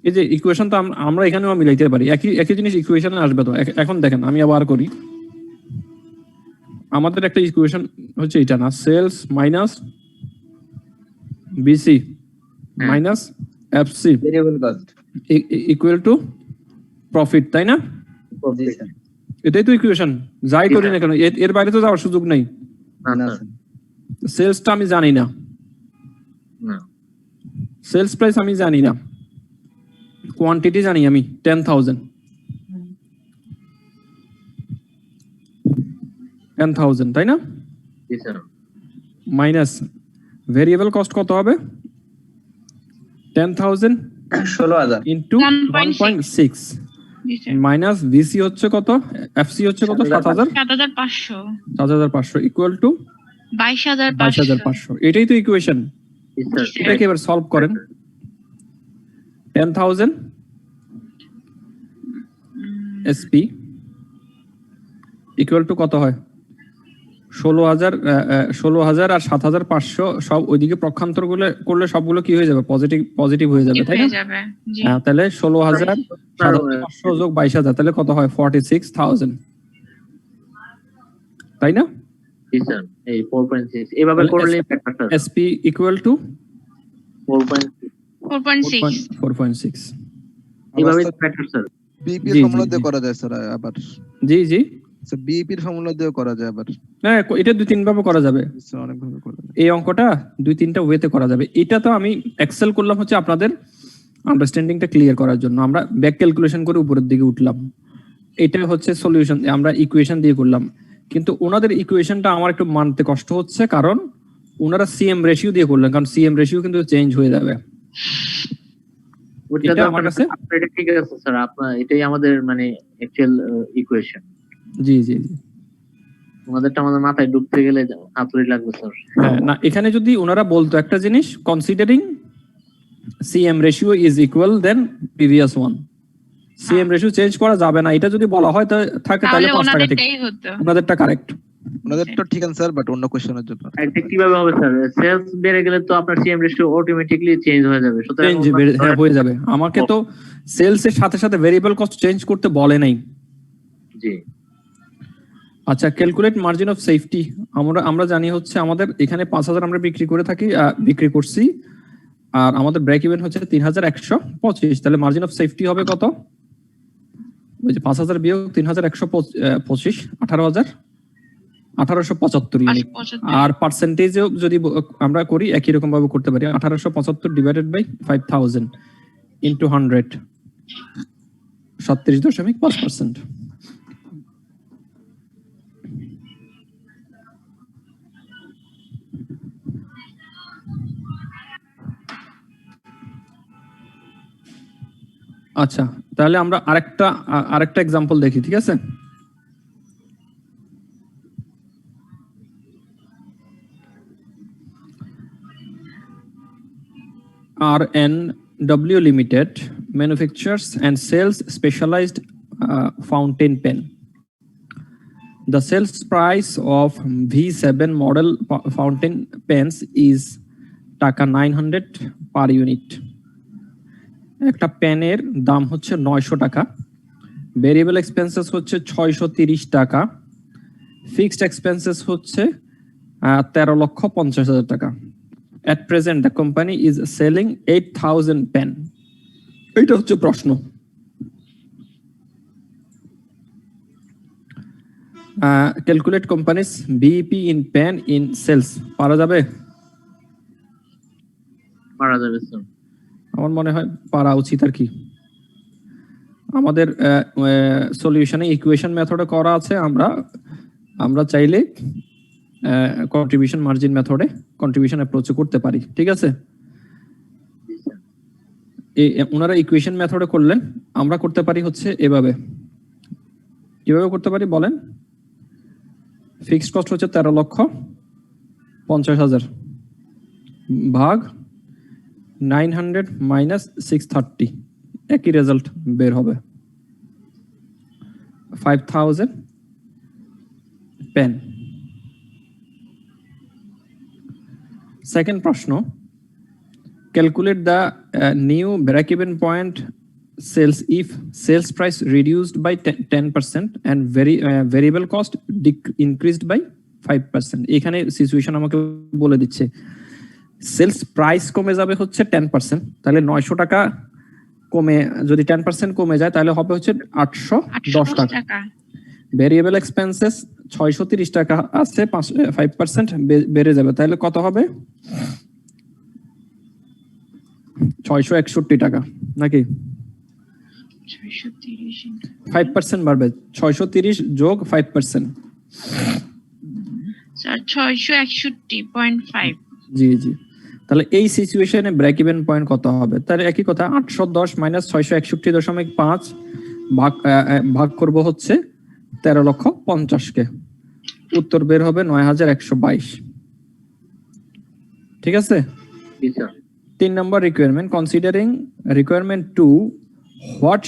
এই যে ইকুয়েশন তো আমরা এখানেও মিলাইতে পারি, একই জিনিস ইকুয়েশনে আসবে তো। এখন দেখেন আমি আবার করি, আমাদের একটা ইকুয়েশন হচ্ছে এটা না, sales minus VC minus FC variable cost equal to profit, তাই না? এটাই তো ইকুয়েশন, যাই করি না কেন এর বাইরে তো যাওয়ার সুযোগ নাই। সেলসটা আমি জানি না, সেলস প্রাইস আমি জানি না, কোয়ান্টিটি জানি আমি 10,000, তাই না? মাইনাস ভেরিয়েবল কস্ট কত হবে? 10,000 16,000 ইন্টু 1.6 মাইনাস ভিসি হচ্ছে কত, এফসি হচ্ছে কত? 7,500 ইকুয়াল টু 22,500। এটাই তো ইকুয়েশন। এটাকে এবার সলভ করেন। 10,000 এসপি ইকুয়াল টু কত হয়? 16,000 আর 7,500 সব ওইদিকে পক্ষান্তর করলে সবগুলো কি হয়ে যাবে? পজিটিভ হয়ে যাবে, তাই না? হ্যাঁ, তাহলে 16,000 7,500 যোগ 22,000 তাহলে কত হয়? 46,000, তাই না? এই 4.6 এভাবে করলে এসপি ইকুয়াল টু 4.6 এভাবে ফ্যাক্টর স্যার বিপি ফর্মুলা দিয়ে করা যায় স্যার আবার। জি স্যার বিপি এর ফর্মুলা দিয়ে করা যায় আবার। হ্যাঁ, এটা 2-3 ভাবে করা যাবে, অনেক ভাবে করা যায়। এই অঙ্কটা 2-3টা ওয়েতে করা যাবে। এটা তো আমি এক্সেল করলাম হচ্ছে আপনাদের আন্ডারস্ট্যান্ডিংটা ক্লিয়ার করার জন্য। আমরা ব্যাক ক্যালকুলেশন করে উপরের দিকে উঠলাম, এটা হচ্ছে সলিউশন, আমরা ইকুয়েশন দিয়ে করলাম। কিন্তু ওনাদের ইকুয়েশনটা আমার একটু মানতে কষ্ট হচ্ছে, কারণ ওনারা সিএম রেশিও দিয়ে করলেন, কারণ সিএম রেশিও কিন্তু চেঞ্জ হয়ে যাবে। এটা আমার কাছে এটা ঠিক আছে স্যার, আপনার এটাই আমাদের মানে অ্যাকচুয়াল ইকুয়েশন। জি আমাদেরটা আমাদের মাথায় ঢুকতে গেলে হাতুড়ি লাগবে স্যার। হ্যাঁ, না এখানে যদি ওনারা বলতো একটা জিনিস, considering CM ratio is equal then previous one, CM ratio change করা যাবে না, এটা যদি বলা হয় থাকে তাহলে 5 টাকা ঠিক, ওনাদেরটা কারেক্ট। ওনাদেরটা ঠিক আছে স্যার, বাট অন্য কোশ্চেনের জন্য এটা কিভাবে হবে স্যার? সেলস বেড়ে গেলে তো আপনার সিএম রেশিও অটোমেটিক্যালি চেঞ্জ হয়ে যাবে। সুতরাং হ্যাঁ, হয়ে যাবে। আমাকে তো সেলস এর সাথে সাথে ভেরিয়েবল কস্ট চেঞ্জ করতে বলে নাই। জি আচ্ছা, ক্যালকুলেট মার্জিন অফ সেফটি। আমরা জানি হচ্ছে আমাদের এখানে 5,000 আমরা বিক্রি করছি, আর আমাদের ব্রেক ইভেন হচ্ছে 3,125, তাহলে মার্জিন অফ সেফটি হবে কত? ওই যে 5,000 বিয়োগ 3,125 18,75 ইউনিট। 75 আর পার্সেন্টেজেও যদি আমরা করি একই রকম ভাবে করতে পারি, 1875 ডিভাইডেড বাই 5,000 ইন্টু 100, 37.5%। আচ্ছা, তাহলে আমরা আরেকটা এক্সাম্পল দেখি, ঠিক আছে? RNW Limited manufactures and sells specialized fountain pen. The sales price of V7 model fountain pens is টাকা 900 per unit. একটা পেনের দাম হচ্ছে 900 টাকা, ভেরিয়েবল এক্সপেন্সেস হচ্ছে 630 টাকা, ফিক্সড এক্সপেন্সেস হচ্ছে 13,50,000 টাকা। At present the company is selling 8,000 pen. এটা হচ্ছে প্রশ্ন। Calculate companies BEP in pen in sales. পারা যাবে? পারা যাবে স্যার। আমার মনে হয় পারা উচিত আর কি। আমাদের সলিউশনে ইকুয়েশন মেথডে করা আছে, আমরা চাইলে কন্ট্রিবিউশন মার্জিন মেথডে কন্ট্রিবিউশন অ্যাপ্রোচ করতে পারি, ঠিক আছে? ওনারা ইকুয়েশন মেথডে করলেন, আমরা করতে পারি হচ্ছে এভাবে। কিভাবে করতে পারি বলেন? ফিক্সড কস্ট হচ্ছে 13,50,000 ভাগ 900 মাইনাস 630, একই রেজাল্ট বের হবে, 5,000 পেন। সেকেন্ড প্রশ্ন, calculate the new break-even point sales if sales price reduced by 10% and variable cost increased by 5%. এখানে সিচুয়েশন আমাকে বলে দিচ্ছে সেলস প্রাইস কমে যাবে হচ্ছে 10%, তাহলে 900 টাকা কমে যদি 10% কমে যায় তাহলে হবে হচ্ছে 810 টাকা। ভেরিয়েবল এক্সপেন্সেস 630 টাকা আছে, 5% বেড়ে যাবে, তাহলে কত হবে? 661 টাকা নাকি? 5% বাড়বে, 630 যোগ 5%, স্যার 661.5। জি জি। তাহলে এই সিচুয়েশনে ব্রেক ইভেন পয়েন্ট কত হবে? তাহলে একই কথা, 810 মাইনাস 661.5 ভাগ করব হচ্ছে 13,50,000 কে, উত্তর বের হবে 9,122, ঠিক আছে? 3 নম্বর requirement, considering requirement 2, what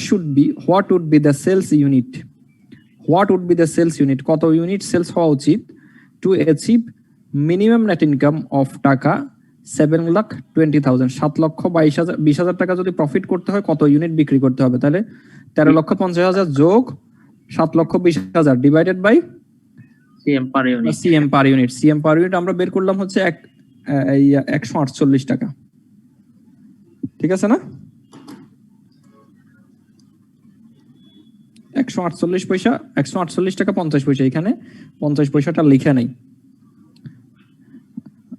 would be the sales unit? What would be the sales unit? কত ইউনিট সেলস হওয়া উচিত to achieve minimum net income of টাকা 7,20,000? 7,20,000 টাকা যদি প্রফিট করতে হয় কত ইউনিট বিক্রি করতে হবে? তাহলে 13,50,000 যোগ 7,20,000 divided by CM per unit. CM per unit আমরা বের করলাম হচ্ছে 148 টাকা, ঠিক আছে না? 148 পয়সা, 148 টাকা 50 পয়সা, এখানে 50 পয়সাটা লিখে নেই,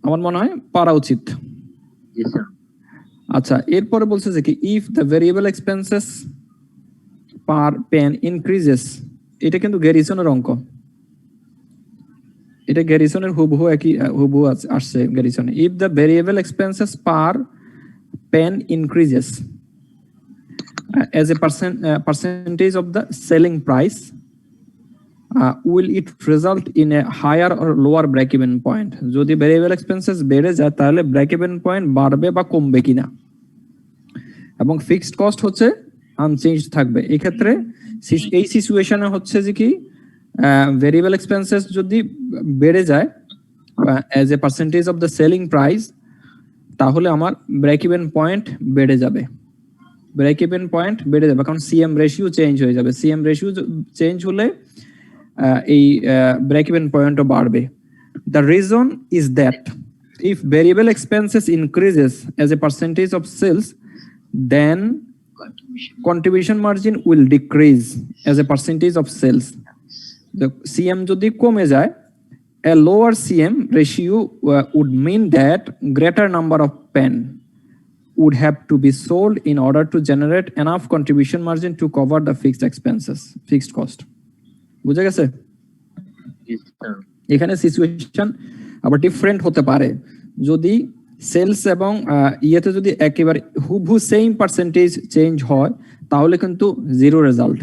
আমার মনে হয় পারা উচিত। আচ্ছা, এরপরে বলছে যে কি if the variable expenses per pen increases, এটা কিন্তু গ্যারিসনের অঙ্ক, এটা গ্যারিসনের হুবহু আসছে গ্যারিসনে। If the variable expenses per pen increases as a percentage of the selling price, will it result in a higher or lower break-even point? যদি ভেরিয়েবল এক্সপেন্সেস বেড়ে যায় তাহলে ব্রেক-ইভেন পয়েন্ট বাড়বে বা কমবে কিনা, এবং ফিক্সড কস্ট হচ্ছে আনচেঞ্জড থাকবে। এই ক্ষেত্রে এই সিচুয়েশনে হচ্ছে যে কি ভেরিয়েবল এক্সপেন্সেস যদি বেড়ে যায় as a percentage of the selling price, তাহলে আমার ব্রেক-ইভেন পয়েন্ট বেড়ে যাবে, কারণ সিএম রেশিও চেঞ্জ হয়ে যাবে। সিএম রেশিও চেঞ্জ হলে এই ব্রেক ইভেন পয়েন্টও বাড়বে। The reason is that if variable expenses increases as a percentage of sales, then contribution margin will decrease as a percentage of sales. The CM যদি কমে যায়, a lower CM ratio would mean that greater number of pen would have to be sold in order to generate enough contribution margin to cover the fixed expenses, fixed cost. বুঝা গেছে? জি স্যার। এখানে সিচুয়েশন আবার ডিফারেন্ট হতে পারে। যদি সেলস এবং ইয়েতে যদি একেবারে হুবহু সেম পার্সেন্টেজ চেঞ্জ হয় তাহলে কিন্তু জিরো রেজাল্ট।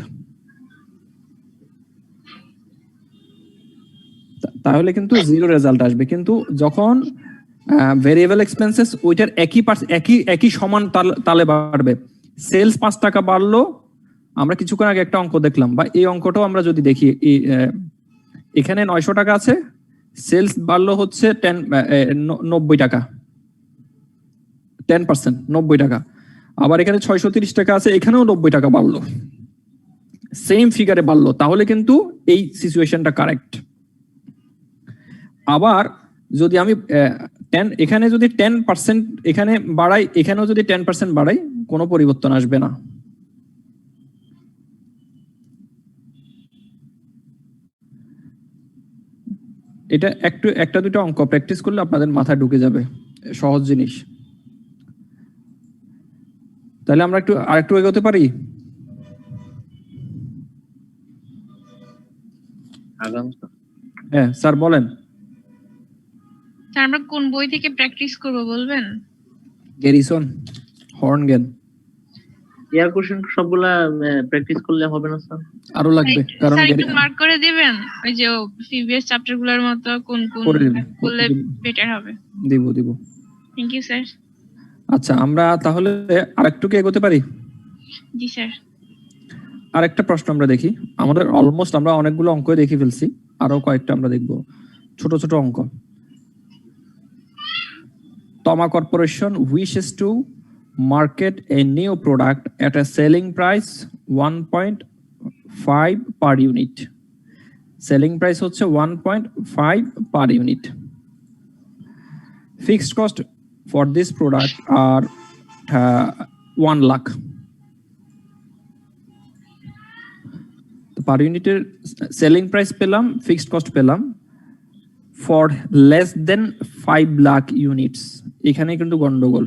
তাহলে কিন্তু জিরো রেজাল্ট আসবে, কিন্তু যখন ভেরিয়েবল এক্সপেন্সেস ওইটার একই সমান তালে বাড়বে। সেলস 5 টাকা বাড়লো, আমরা কিছুক্ষণ আগে একটা অঙ্ক দেখলাম, বা এই অঙ্কটাও আমরা যদি দেখি, এখানে 900 টাকা আছে, সেলস বাড়লো হচ্ছে 90 টাকা, 10%, 90 টাকা। আবার এখানে 630 টাকা আছে, এখানেও 90 টাকা বাড়লো, সেম ফিগারে বাড়লো, তাহলে কিন্তু এই সিচুয়েশনটা কারেক্ট। আবার যদি আমি এখানে যদি 10% এখানে বাড়াই, এখানেও যদি 10% বাড়াই, কোনো পরিবর্তন আসবে না। এটা একটা দুটো অঙ্ক প্র্যাকটিস করলে আপনাদের মাথায় ঢুকে যাবে, সহজ জিনিস। তাহলে আমরা আরেকটু এগোতে পারি। হ্যাঁ স্যার বলেন। স্যার আমরা কোন বই থেকে প্র্যাকটিস করব বলবেন? গ্যারিসন, হর্নগেন। ইয়ার কোশ্চেন সবগুলা প্র্যাকটিস করলে হবে না স্যার? আরো লাগবে, কারণ স্যার একটু মার্ক করে দিবেন, ওই যে প্রিভিয়াস চ্যাপ্টার গুলোর মতো কোন করলে বেটার হবে। দিব। Thank you sir. আচ্ছা, আমরা তাহলে আরেকটু কি এগোতে পারি? জি স্যার। আরেকটা প্রশ্ন আমরা দেখি। আমাদের অলমোস্ট আমরা অনেকগুলো অঙ্ক দেখে ফেলছি, আরো কয়েকটা আমরা দেখব, ছোট ছোট অঙ্ক। Toma Corporation wishes to market a new product at a selling price 1.5 per unit. Selling price হচ্ছে 1.5 per unit. Fixed cost for this product are 1 lakh. Per unit selling price পেলাম, fixed cost পেলাম for less than 5 lakh units. এখানে কিন্তু গন্ডগোল।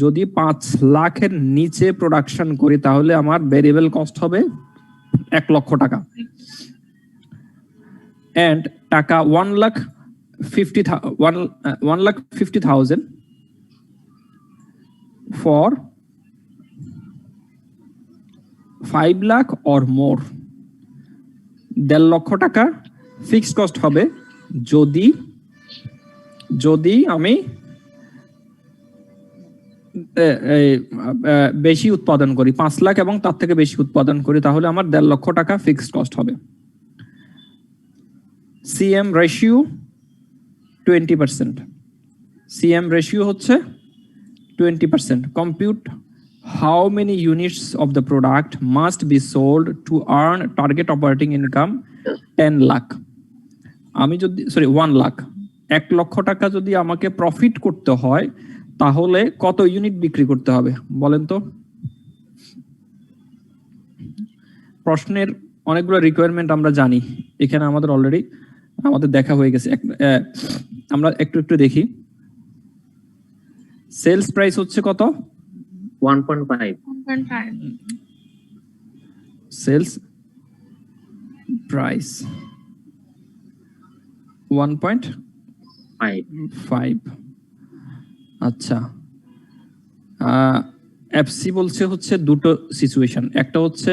যদি 5 লাখের নিচে প্রোডাকশন করি তাহলে আমার ভেরিয়েবল কস্ট হবে 1 লক্ষ টাকা, এন্ড টাকা 1,50,000 for 5 lakh or more, 1.5 লক্ষ টাকা ফিক্সড কস্ট হবে যদি আমি বেশি উৎপাদন করি, 5 লাখ এবং তার থেকে বেশি উৎপাদন করি, তাহলে আমার 1.5 লক্ষ টাকা ফিক্সড কস্ট হবে। সিএম রেশিও 20%, সিএম রেশিও হচ্ছে 20%। Compute how many units of the product must be sold to earn target operating income 10 lakh. আমি যদি 1 লাখ, 1 লক্ষ টাকা যদি আমাকে প্রফিট করতে হয় তাহলে কত ইউনিট বিক্রি করতে হবে বলেন তো? প্রশ্নের অনেকগুলো রিকোয়ারমেন্ট আমরা জানি, এখানে আমাদের অলরেডি দেখা হয়ে গেছে। আমরা একটু দেখি। সেলস প্রাইস হচ্ছে কত? 1.5। Sales price 1.5। আচ্ছা, এফসি বলছে হচ্ছে দুটো সিচুয়েশন, একটা হচ্ছে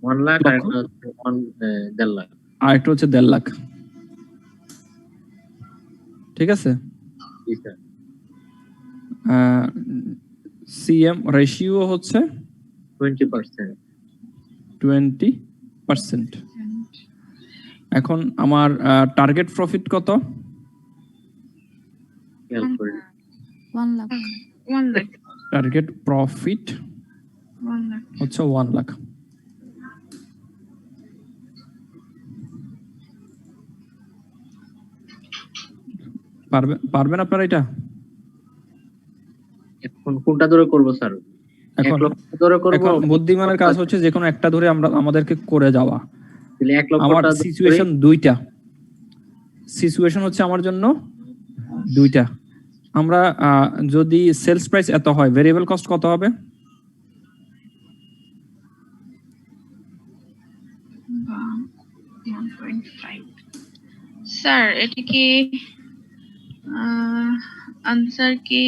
1 লাখ আর একটা হচ্ছে 1.5 লাখ, আর একটা হচ্ছে 1.5 লাখ। ঠিক আছে। জি স্যার। সিএম রেশিও হচ্ছে 20%। এখন আমার টার্গেট প্রফিট কত? 1 লাখ। টার্গেট প্রফিট হচ্ছে 1 লাখ। পারবেন আপনারা এটা? এখন কোনটা ধরে করব স্যার? এখন 1 লক্ষ ধরে করব এখন বুদ্ধিমানের কাজ হচ্ছে যে কোনো একটা ধরে আমরা আমাদেরকে করে যাওয়া। তাহলে 1 আমার লক্ষটা সিচুয়েশন দুইটা, সিচুয়েশন হচ্ছে আমার জন্য দুইটা। আমরা যদি সেলস প্রাইস এত হয়, ভেরিয়েবল কস্ট কত হবে? স্যার এটা কি আনসার কি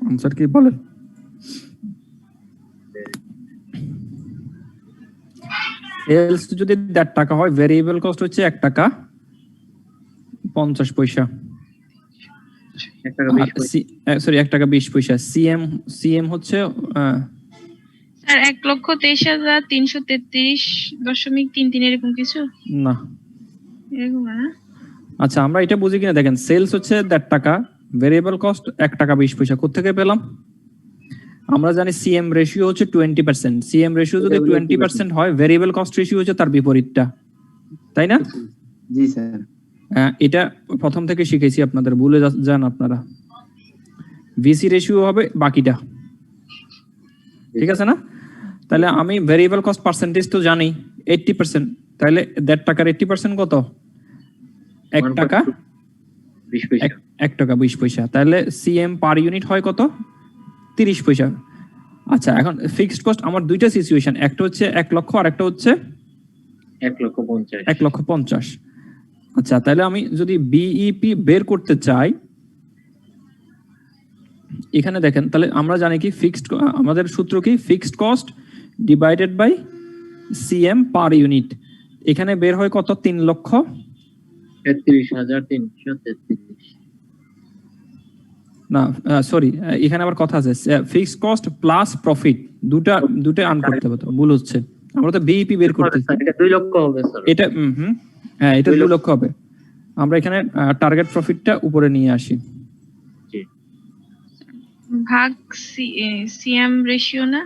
আনসার কি বলেন? সেলস যদি 1.5 টাকা হয়, ভেরিয়েবল কস্ট হচ্ছে 1 টাকা 50 পয়সা, 1 টাকা 20 পয়সা। সরি 1 টাকা 20 পয়সা। সিএম হচ্ছে স্যার 1,23,333.33 এরকম কিছু, না। এরকম না? আচ্ছা, আমরা এটা বুঝি কিনা দেখেন। সেলস হচ্ছে 1.5 টাকা, ভেরিয়েবল কস্ট 1 টাকা 20 পয়সা। কোত্থেকে পেলাম? আমরা জানি সিএম রেশিও হচ্ছে 20%। সিএম রেশিও যদি 20% হয়, ভেরিয়েবল কস্ট রেশিও হচ্ছে তার বিপরীতটা, তাই না? জি স্যার। এটা প্রথম থেকে শিখেছি, আপনাদের ভুলে যান আপনারা। ভিসি রেশিও হবে বাকিটা, ঠিক আছে না? তাহলে আমি ভেরিয়েবল কস্ট পার্সেন্টেজ তো জানি 80%, তাহলে 1.5 টাকার 80% কত? 1 টাকা 20 পয়সা। 1 টাকা 20 পয়সা। তাহলে সিএম পার ইউনিট হয় কত? 30 পয়সা। আচ্ছা, এখন ফিক্সড কস্ট আমার দুইটা সিচুয়েশন, একটা হচ্ছে 1 লক্ষ আর একটা হচ্ছে 1,50,000। 1,50,000। আচ্ছা, তাহলে আমি যদি বিইপি বের করতে চাই, এখানে দেখেন, তাহলে আমরা জানি কি ফিক্সড, আমাদের সূত্র কি? Fixed cost divided by CM per unit. এখানে বের হয় কত? 33,333। না সরি, এখানে আবার কথা আছে ফিক্সড কস্ট প্লাস প্রফিট, দুটো আন করতে হবে, তো ভুল হচ্ছে। আমরা তো বিইপি বের করতেছি, এটা 2 লক্ষ হবে স্যার। এটা হ্যাঁ, এটা 2 লক্ষ হবে। আমরা এখানে টার্গেট প্রফিটটা উপরে নিয়ে আসি। ভাগ সিএম রেশিও না?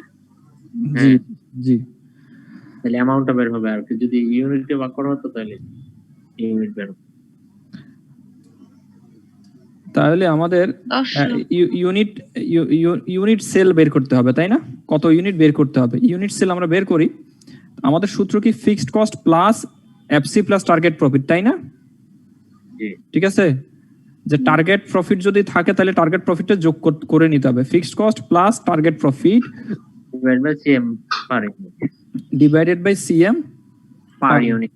জি জি। তাহলে অ্যামাউন্টটা বের হবে, আর কি যদি ইউনিটে ভাগ করা হতো তাহলে ইউনিট বের হবে। তাহলে আমাদের 10 ইউনিট সেল বের করতে হবে, তাই না? কত ইউনিট বের করতে হবে? ইউনিট সেল আমরা বের করি। আমাদের সূত্র কি? Fixed cost plus FC plus target profit, তাই না? জি। ঠিক আছে, যে টার্গেট প্রফিট যদি থাকে তাহলে টার্গেট প্রফিটটা যোগ করে নিতে হবে। Fixed cost plus target profit divide by CM per unit. Divided by CM per unit.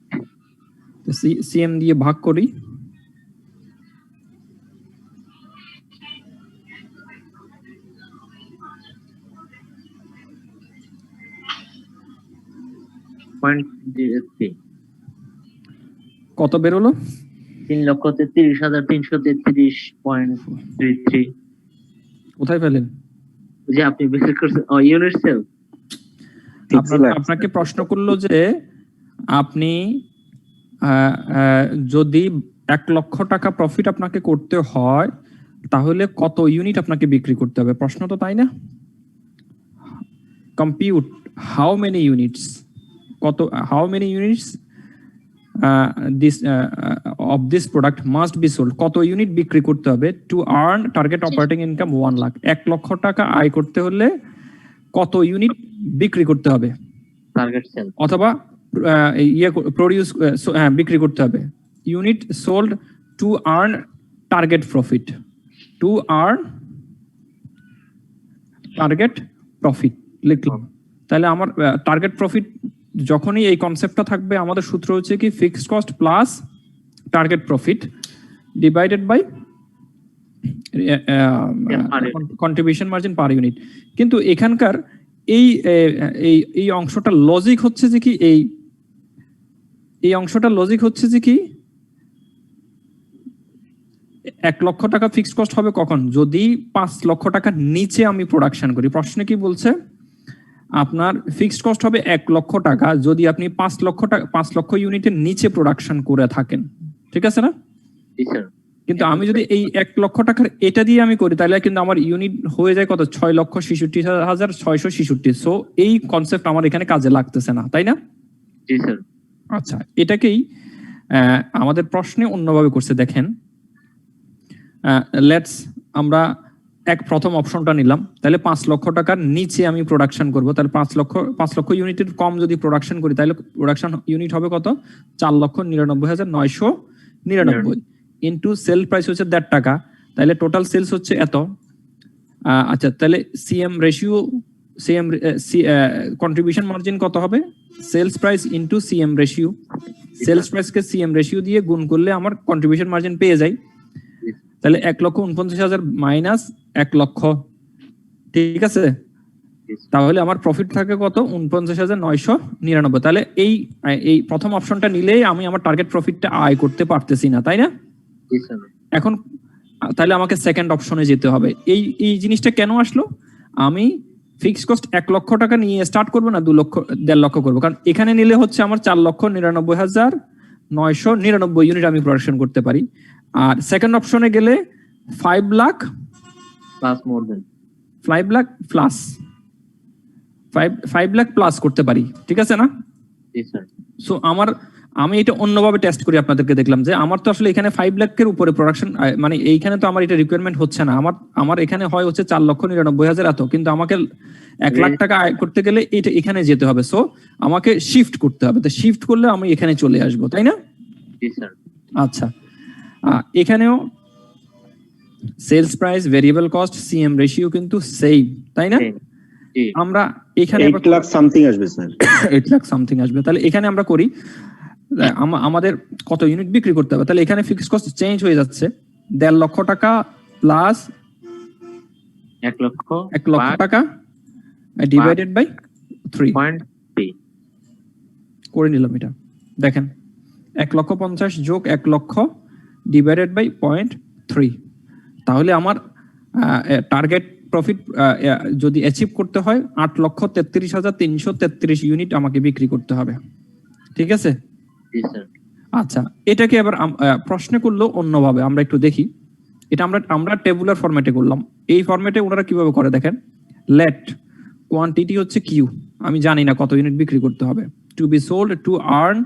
CM দিয়ে ভাগ করি। কত বেরোলো? 3,33,333.33। কোথায় পেলেন? যে আপনি বের করছেন ইউনিট সেল। আপনাকে প্রশ্ন করলো যে আপনি যদি 1 লক্ষ টাকা প্রফিট আপনাকে করতে হয়, তাহলে কত ইউনিট আপনাকে বিক্রি করতে হবে? প্রশ্ন তো তাই না? কম্পিউট হাউ মেনি ইউনিটস, কত, how many units of this product must be sold, কত ইউনিট বিক্রি করতে হবে two earn target operating income 1 lakh. 1 লক্ষ টাকা আয় করতে হলে কত ইউনিট বিক্রি করতে হবে? টার্গেট সেল অথবা প্রডিউস বিক্রি করতে হবে। Unit sold to earn target profit, two earn target profit লিখলাম। তাহলে আমার টার্গেট প্রফিট যখনই এই কনসেপ্টটা থাকবে, আমাদের সূত্র হচ্ছে কি? Fixed cost plus target profit divided by contribution margin per unit. কিন্তু এখানকার এই অংশটা লজিক হচ্ছে যে কি, এই অংশটা লজিক হচ্ছে যে কি, 1 লক্ষ টাকা ফিক্সড কস্ট হবে কখন? যদি 5 লক্ষ টাকার নিচে আমি প্রোডাকশন করি। প্রশ্নে কি বলছে? আপনার ফিক্সড কস্ট হবে 1 লক্ষ টাকা যদি আপনি 5 লক্ষ ইউনিটের নিচে প্রোডাকশন করে থাকেন, ঠিক আছে না? কিন্তু আমি যদি এই 1 লক্ষ টাকার এটা দিয়ে আমি করি, তাহলে কিন্তু আমার ইউনিট হয়ে যায় কত? 6,66,666। সো এই কনসেপ্ট আমার এখানে কাজে লাগতেছে না, তাই না? জি স্যার। আচ্ছা, এটাকেই আমাদের প্রশ্নে অন্যভাবে করছে। দেখেন, লেটস আমরা প্রথম অপশনটা নিলাম, তাহলে 5 লক্ষ টাকার নিচে আমি প্রোডাকশন করব, তাহলে 5 লক্ষ ইউনিটের কম যদি প্রোডাকশন করি তাহলে প্রোডাকশন ইউনিট হবে কত? 4,99,999 ইনটু সেল প্রাইস হচ্ছে 1.5 টাকা, তাহলে টোটাল সেলস হচ্ছে এত। আচ্ছা, তাহলে কন্ট্রিবিউশন মার্জিন কত হবে? Sales price into CM ratio, sales প্রাইসকে সিএম রেশিও দিয়ে গুণ করলে আমার কন্ট্রিবিউশন মার্জিন পেয়ে যাই। তাহলে 1,49,000 মাইনাস 1 লক্ষ, ঠিক আছে? তাহলে আমার প্রফিট থাকে কত? 49,999। তাহলে এই প্রথম অপশনটা নিলেই আমি আমার টার্গেট প্রফিটটা আয় করতে পারতেছি না, তাই না? এখন তাহলে আমাকে সেকেন্ড অপশনে যেতে হবে। এই জিনিসটা কেন আসলো? আমি ফিক্সড কস্ট 1 লক্ষ টাকা নিয়ে স্টার্ট করবো না 1.5 লক্ষ করবো, কারণ এখানে নিলে হচ্ছে আমার 4,99,999 ইউনিট আমি প্রোডাকশন করতে পারি। আর সেকেন্ড অপশনে গেলে 5 লাখ প্লাস মোর দেন 5 লাখ প্লাস 5 লাখ প্লাস করতে পারি, ঠিক আছে না? জি স্যার। সো আমি এটা অন্যভাবে টেস্ট করি, আপনাদেরকে দেখলাম যে আমার তো আসলে এখানে 5 লাখের উপরে প্রোডাকশন, মানে এইখানে তো আমার এটা রিকোয়ারমেন্ট হচ্ছে না, আমার এখানে হয় হচ্ছে 4,99,000 এত, কিন্তু আমাকে 1 লাখ টাকা আয় করতে গেলে এটা এখানে যেতে হবে। সো আমাকে শিফট করতে হবে, তো শিফট করলে আমি এখানে চলে আসবো, তাই না? জি স্যার। আচ্ছা, এখানেও sales price, variable cost, CM ratio কিন্তু সেম, তাই না? আমরা এখানে 8 লাখ সামথিং আসবে স্যার, 8 লাখ সামথিং আসবে। তাহলে এখানে আমরা করি, আমাদের কত ইউনিট বিক্রি করতে হবে, তাহলে এখানে ফিক্সড কস্ট চেঞ্জ হয়ে যাচ্ছে 1.5 লক্ষ টাকা প্লাস 1 লক্ষ টাকা ডিভাইডেড বাই 3 করে নিলাম। এটা দেখেন 1,50,000 যোগ 1 লক্ষ ডিভাইডেড বাই 0.3, তাহলে আমার টার্গেট প্রফিট যদি অ্যাচিভ করতে হয় 8,33,333 ইউনিট আমাকে বিক্রি করতে হবে, ঠিক আছে? আচ্ছা, এটাকে এবার প্রশ্ন করলো অন্যভাবে, আমরা একটু দেখি। এটা আমরা টেবুলার ফরম্যাটে করলাম। এই ফরম্যাটে ওনারা কিভাবে করে দেখেন। লেট কোয়ান্টিটি হচ্ছে কিউ, আমি জানি না কত ইউনিট বিক্রি করতে হবে, to be sold to earn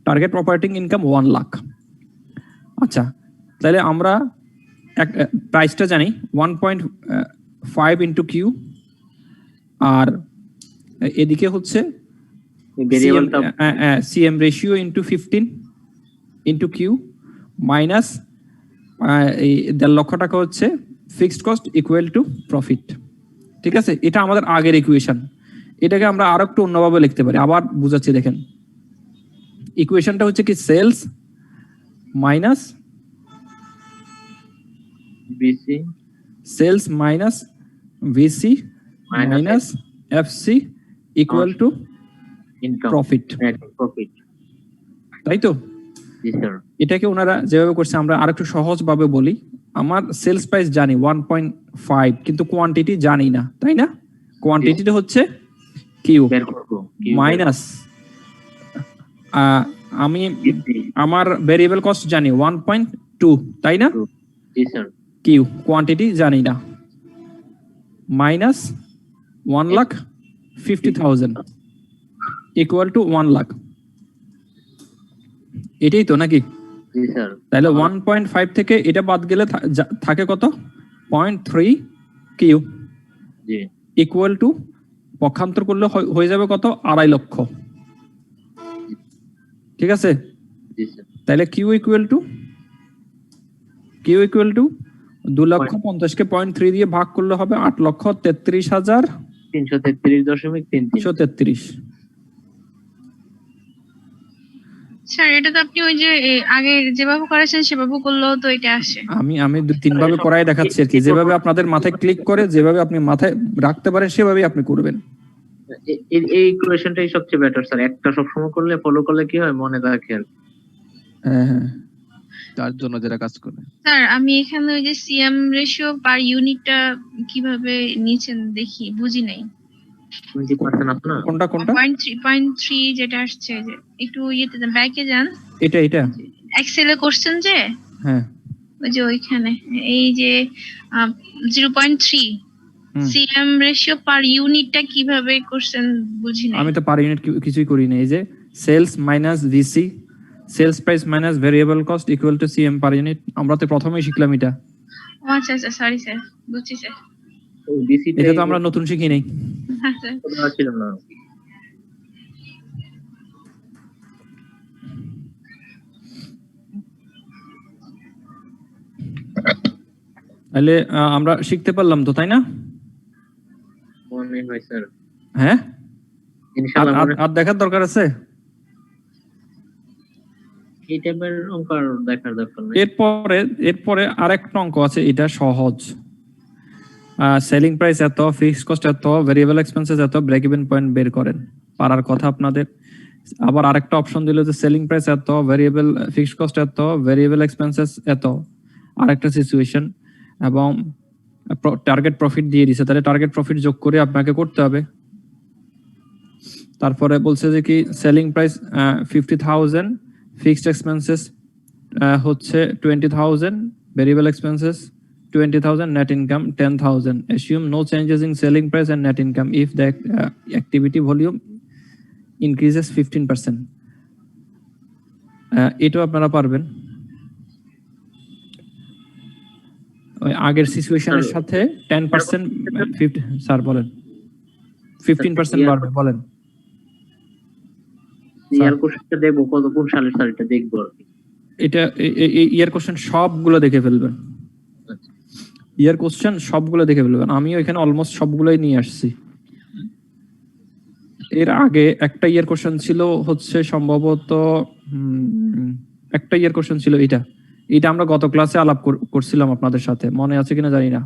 target operating income 1 lakh. আচ্ছা, তাহলে আমরা প্রাইসটা জানি 1.5 ইন্টু কিউ, আর এদিকে হচ্ছে CM ratio into 15 into Q minus 1.5 লক্ষ টাকা হচ্ছে fixed cost equal to profit, ঠিক আছে? এটা আমাদের আগের ইকুয়েশন। এটাকে আমরা আরো একটু অন্যভাবে লিখতে পারি, আবার বুঝাচ্ছি দেখেন। ইকুয়েশনটা হচ্ছে কি sales minus VC, sales minus VC minus FC equal to profit, তাই তো? এটাকে ওনারা যেভাবে করছে আমরা আরেকটু সহজ ভাবে বলি। আমার সেলস প্রাইস জানি 1.5, কিন্তু কোয়ান্টিটি জানি না, তাই না? কোয়ান্টিটিটা হচ্ছে কিউ মাইনাস আমি আমার ভেরিয়েবল কস্ট জানি 1.2, তাই না? কিউ কোয়ান্টিটি জানি না, মাইনাস 1,50,000 ইকুয়াল টু 1 লাখ, এটাই তো নাকি? তাহলে 1.5 থেকে এটা বাদ গেলে থাকে কত? 0.3 কিউ ইকুয়াল টু, পক্ষান্তর করলে হয়ে যাবে কত? 2.5 লক্ষ, ঠিক আছে? তাহলে কিউ ইকুয়াল টু 2,50,000 কে 0.3 দিয়ে ভাগ করলে হবে 8,33,333.333। স্যার, এটা তো আপনি ওই যে আগে যেভাবে করেছেন সেভাবে করলেও তো এটা আসে। আমি 2-3 ভাবে করাই দেখাচ্ছি আর কি, যেভাবে আপনাদের মাথায় ক্লিক করে, যেভাবে আপনি মাথায় রাখতে পারেন সেভাবেই আপনি করবেন। এই ইকুয়েশনটাই সবচেয়ে বেটার স্যার, একটা সবসময় করলে ফলো করলে কি হয় মনে থাকে আর। হ্যাঁ, তার জন্য যারা কাজ করে। স্যার, আমি এখানে ওই যে সিএম রেশিও পার ইউনিটটা কিভাবে নিচেন দেখি, বুঝি নাই। কোনটা 0.3 যেটা আসছে, যে একটু ইয়েতে ব্যাকে যান। এটা এক্সেলে করছেন যে, হ্যাঁ ওই যে ওইখানে এই যে 0.3 সিএম রেশিও পার ইউনিটটা কিভাবে করছেন বুঝি নাই। আমি তো পার ইউনিট কিছুই করি না। এই যে sales minus VC, sales price minus variable cost equal to CM per unit, আমরা তো প্রথমেই শিখলাম এটা। আচ্ছা আচ্ছা, সরি স্যার, বুঝছি স্যার। বিসি এটা তো আমরা নতুন শিখি নেই। হ্যাঁ স্যার। ছিল না। তাহলে আমরা শিখতে পারলাম তো, তাই না? মনে হয় স্যার। হ্যাঁ, ইনশাআল্লাহ আর দেখার দরকার আছে? এই টাইপের অঙ্ক আর দেখার দরকার নেই। এরপরে আরেকটা অঙ্ক আছে, এটা সহজ। সেলিং প্রাইস এত, ফিক্সড কস্ট এত, ভেরিয়েবল এক্সপেন্সেস এত, ব্রেক ইভেন পয়েন্ট বের করেন। পারার কথা আপনাদের। আবার আরেকটা অপশন দিল যে সেলিং প্রাইস এত, ভেরিয়েবল ফিক্সড কস্ট এত, ভেরিয়েবল এক্সপেন্সেস এত, আরেকটা সিচুয়েশন, এবং টার্গেট প্রফিট দিয়ে দিছে। তাহলে টার্গেট প্রফিট যোগ করে আপনাকে করতে হবে। তারপরে বলছে যে কি সেলিং প্রাইস 50,000, ফিক্সড এক্সপেন্সেস হচ্ছে 20,000, variable expenses 20,000, net income 10,000. Assume no changes in selling price and net income if the activity volume increases 15%. এটাও আপনারা পারবেন। ওই আগের সিচুয়েশনের সাথে 10%, 50, স্যার বলেন, 15% বাড়বে, বলেন। ইয়ার কোশ্চেনটা দেখবো কোন সালের স্যার, এটা দেখবো আর কি। এটা ইয়ার কোশ্চেন সবগুলো দেখে ফেলবেন। ইয়ার কোশ্চেন সবগুলো দেখে ফেলবেন। আমিও এখানে অলমোস্ট সবগুলোই নিয়ে আসছি। এর আগে একটা ইয়ার কোশ্চেন ছিল হচ্ছে সম্ভবত একটা ইয়ার কোশ্চেন ছিল এটা আমরা গত ক্লাসে আলাপ করছিলাম আপনাদের সাথে, মনে আছে কিনা জানি না।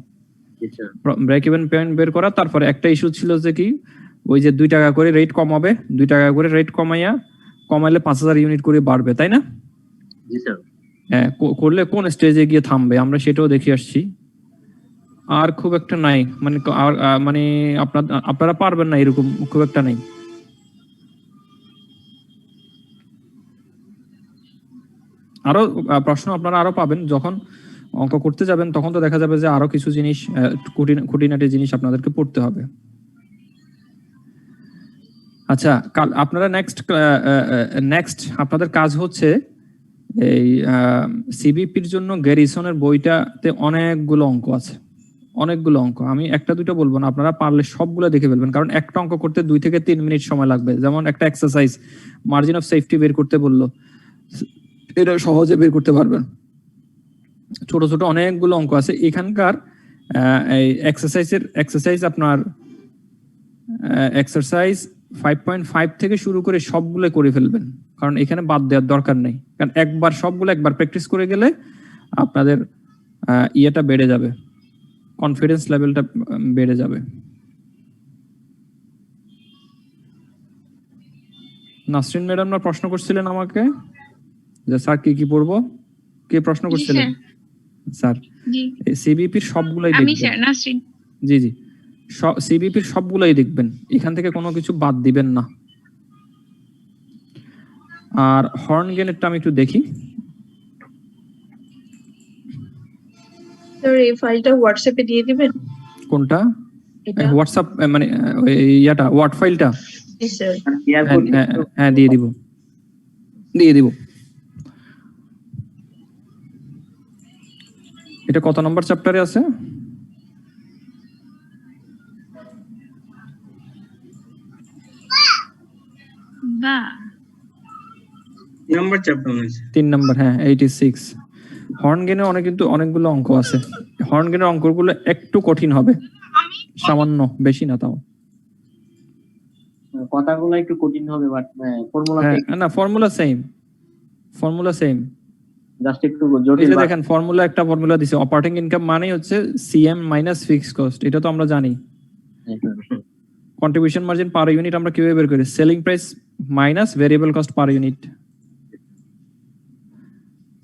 ব্রেক ইভেন পয়েন্ট বের করা। তারপরে একটা ইস্যু ছিল যে কি ওই যে 2 টাকা করে রেট কমাবে, 2 টাকা করে রেট কমাইলে 5,000 ইউনিট করে বাড়বে, তাই না? জি স্যার। হ্যাঁ, করলে কোন স্টেজে গিয়ে থামবে আমরা সেটাও দেখে আসছি। আর খুব একটা নাই, মানে মানে আপনারা পারবেন না এরকম খুব একটা নাই। আরো প্রশ্ন আপনারা আরো পাবেন যখন অঙ্ক করতে যাবেন, তখন তো দেখা যাবে যে আরো কিছু জিনিস, খুঁটিনাটি জিনিস আপনাদেরকে পড়তে হবে। আচ্ছা, আপনারা নেক্সট আপনাদের কাজ হচ্ছে এই সিবিপির জন্য গ্যারিসনের বইটাতে অনেকগুলো অঙ্ক আছে, অনেকগুলো অঙ্ক। আমি একটা দুটো বলবো না, আপনারা পারলে সবগুলো দেখে ফেলবেন, কারণ একটা অঙ্ক করতে 2 থেকে 3 মিনিট সময় লাগবে। যেমন একটা এক্সারসাইজ মার্জিন অফ সেফটি বের করতে বললো, এটা সহজে বের করতে পারবেন। ছোট ছোট অনেকগুলো অঙ্ক আছে এখানকার। এই এক্সারসাইজ আপনার এক্সারসাইজ 5.5 থেকে শুরু করে সবগুলো করে ফেলবেন, কারণ এখানে বাদ দেওয়ার দরকার নেই। কারণ সবগুলো একবার প্র্যাকটিস করে গেলে আপনাদের ইয়েটা বেড়ে যাবে, কনফিডেন্স লেভেলটা বেড়ে যাবে। নাসরিন ম্যাডাম প্রশ্ন করছিলেন আমাকে যে স্যার কি পড়বো, কে প্রশ্ন করছিলেন? স্যার সিবিপির সবগুলাই আমি দেখবেন। স্যার নাসরিন। জি সিবিপির সবগুলাই দেখবেন, এখান থেকে কোনো কিছু বাদ দিবেন না। আর হর্ন গেনেরটা আমি একটু দেখি। স্যার এই ফাইলটা হোয়াটসঅ্যাপে দিয়ে দিবেন? কোনটা? হোয়াটসঅ্যাপ মানে ইয়াটা ওয়ার্ড ফাইলটা? জি স্যার। হ্যাঁ দিয়ে দিব। এটা কত নম্বর চ্যাপ্টারে আছে? নাম্বার চ্যাপ্টার আছে 3 নাম্বার, হ্যাঁ 86। হর্ন গেনে অনেকগুলো অঙ্ক আছে। হর্ন গেনের অঙ্কগুলো একটু কঠিন হবে, সামান্য, বেশি না তাও। কথাগুলো একটু কঠিন হবে, বাট ফর্মুলা না, ফর্মুলা সেম, জাস্ট একটু জটিল। দেখেন একটা ফর্মুলা দিছে, অপারেটিং ইনকাম মানে হচ্ছে সিএম মাইনাস ফিক্সড কস্ট, এটা তো আমরা জানি। কন্ট্রিবিউশন মার্জিন পার ইউনিট আমরা কিভাবে বের করি? Selling price minus variable cost per unit.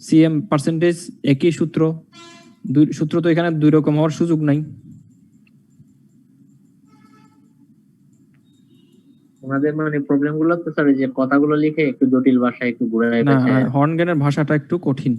CM percentage, একই সূত্র। সূত্র তো এখানে 2 রকম হওয়ার সুযোগ নাই। আমাদের মানে প্রবলেমগুলো তো স্যার যে কথাগুলো লিখে একটু জটিল ভাষায় একটু ঘুরায় পেঁচায়। হর্ন গেনের ভাষাটা একটু কঠিন।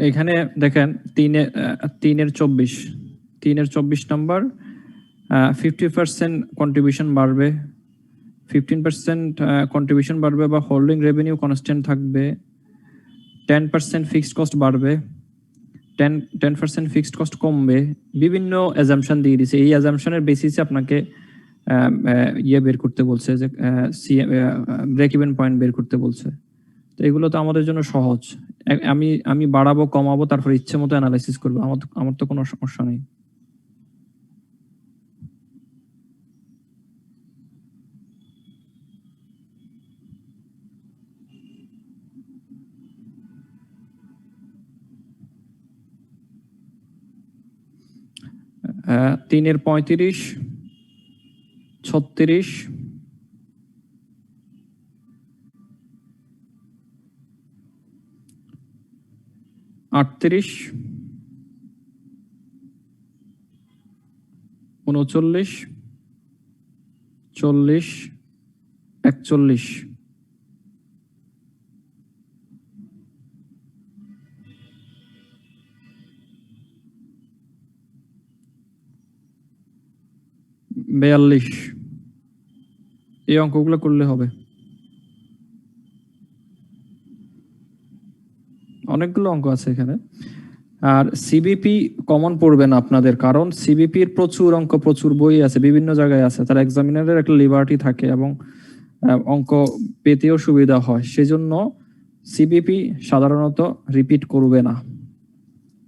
এখানে দেখেন 3-এর 24 নাম্বার 50% কন্ট্রিবিউশন বাড়বে, 15% কন্ট্রিবিউশন বাড়বে বা হোল্ডিং রেভিনিউ কনস্ট্যান্ট থাকবে, 10% ফিক্সড কস্ট বাড়বে, 10% ফিক্সড কস্ট কমবে, বিভিন্ন অ্যাজাম্পশন দিয়ে দিছে। এই অ্যাজাম্পশনের বেসিসে আপনাকে বের করতে বলছে, যে ব্রেক ইভেন পয়েন্ট বের করতে বলছে। তো এগুলো তো আমাদের জন্য সহজ। আমি বাড়াবো কমাবো তারপর ইচ্ছে মতো অ্যানালাইসিস করবো, আমার তো কোনো সমস্যা নেই। আহ 3-এর 35, 36, 38, 39, 40, 41, বিয়াল্লিশ। এই অঙ্কগুলো করলে হবে। অনেকগুলো অঙ্ক আছে এখানে। আর সিবিপি কমন পড়বে না আপনাদের, কারণ সিবিপির প্রচুর অঙ্ক, প্রচুর বই আছে, বিভিন্ন জায়গায় আছে। তার এক্সামিনারের একটা লিবার্টি থাকে এবং অঙ্ক পেতেও সুবিধা হয়। সেজন্য সিবিপি সাধারণত রিপিট করবে না,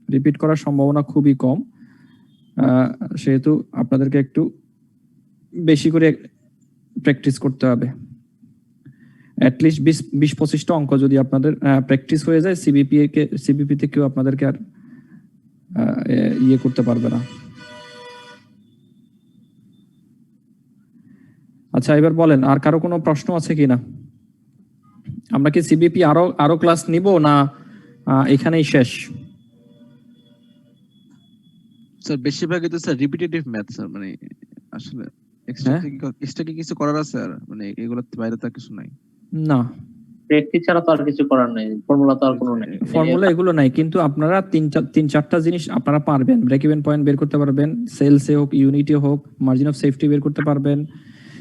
রিপিট করার সম্ভাবনা খুবই কম। সেহেতু আপনাদেরকে একটু বেশি করে প্র্যাকটিস করতে হবে। অ্যাটলিস্ট 20-25টা অঙ্ক যদি আপনাদের প্র্যাকটিস হয়ে যায়, সিবিপিতে কেউ আপনাদেরকে আর করতে পারবে না। আচ্ছা, এবার বলেন আর কারো কোনো প্রশ্ন আছে কিনা? আমরা কি সিবিপি আরো ক্লাস নিব না এখানেই শেষ? স্যার বেশিরভাগই তো স্যার রিপিটেটিভ ম্যাথ স্যার, মানে আসলে এক্সট্রা কি কিছু করার আছে? আর মানে এগুলোর বাইরে তো কিছু নাই না, প্র্যাকটিস ছাড়া তো আর কিছু করার নেই, ফর্মুলা তো আর কোনো নেই, ফর্মুলা এগুলো নাই। কিন্তু আপনারা 3-4টা জিনিস আপনারা পারবেন। ব্রেক ইভেন পয়েন্ট বের করতে পারবেন, সেলসে হোক ইউনিটে হোক, মার্জিন অফ সেফটি বের করতে পারবেন।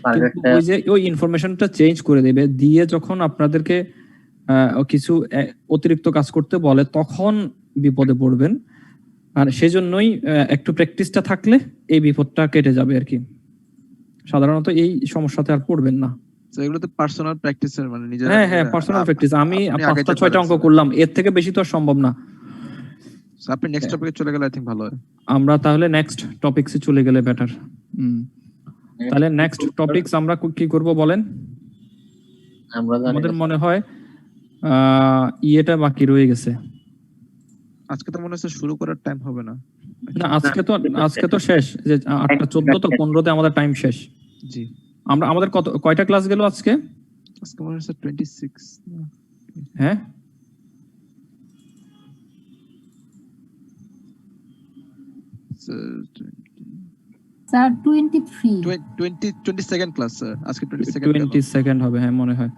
কিন্তু ওই যে ওই ইনফরমেশনটা চেঞ্জ করে দেবে, দিয়ে যখন আপনাদেরকে কিছু অতিরিক্ত কাজ করতে বলে তখন বিপদে পড়বেন। আর সেজন্যই একটু প্র্যাকটিসটা থাকলে এই বিপদটা কেটে যাবে আর কি। সাধারণত এই সমস্যাতে আর পড়বেন না। এগুলো তো পার্সোনাল প্র্যাকটিসের, মানে নিজের হ্যাঁ পার্সোনাল প্র্যাকটিস। আমি 5টা-6টা অঙ্ক করলাম, এর থেকে বেশি তো সম্ভব না। আপনি নেক্সট টপিকে চলে গেলে আই থিংক ভালো হয়। আমরা তাহলে নেক্সট টপিকসে চলে গেলে বেটার। তাহলে নেক্সট টপিকস আমরা কি করব বলেন? আমাদের মনে হয় বাকি রয়ে গেছে। আজকে তো মনে হচ্ছে শুরু করার টাইম হবে না। না, আজকে তো শেষ, যে 8টা 14 তো 15তে আমাদের টাইম শেষ। জি, আমাদের কয়টা ক্লাস গেল আজকে? আজকে মনে হচ্ছে 26। হ্যাঁ, স্যার 23 22nd ক্লাস স্যার, আজকে 22nd হবে হ্যাঁ মনে হয়।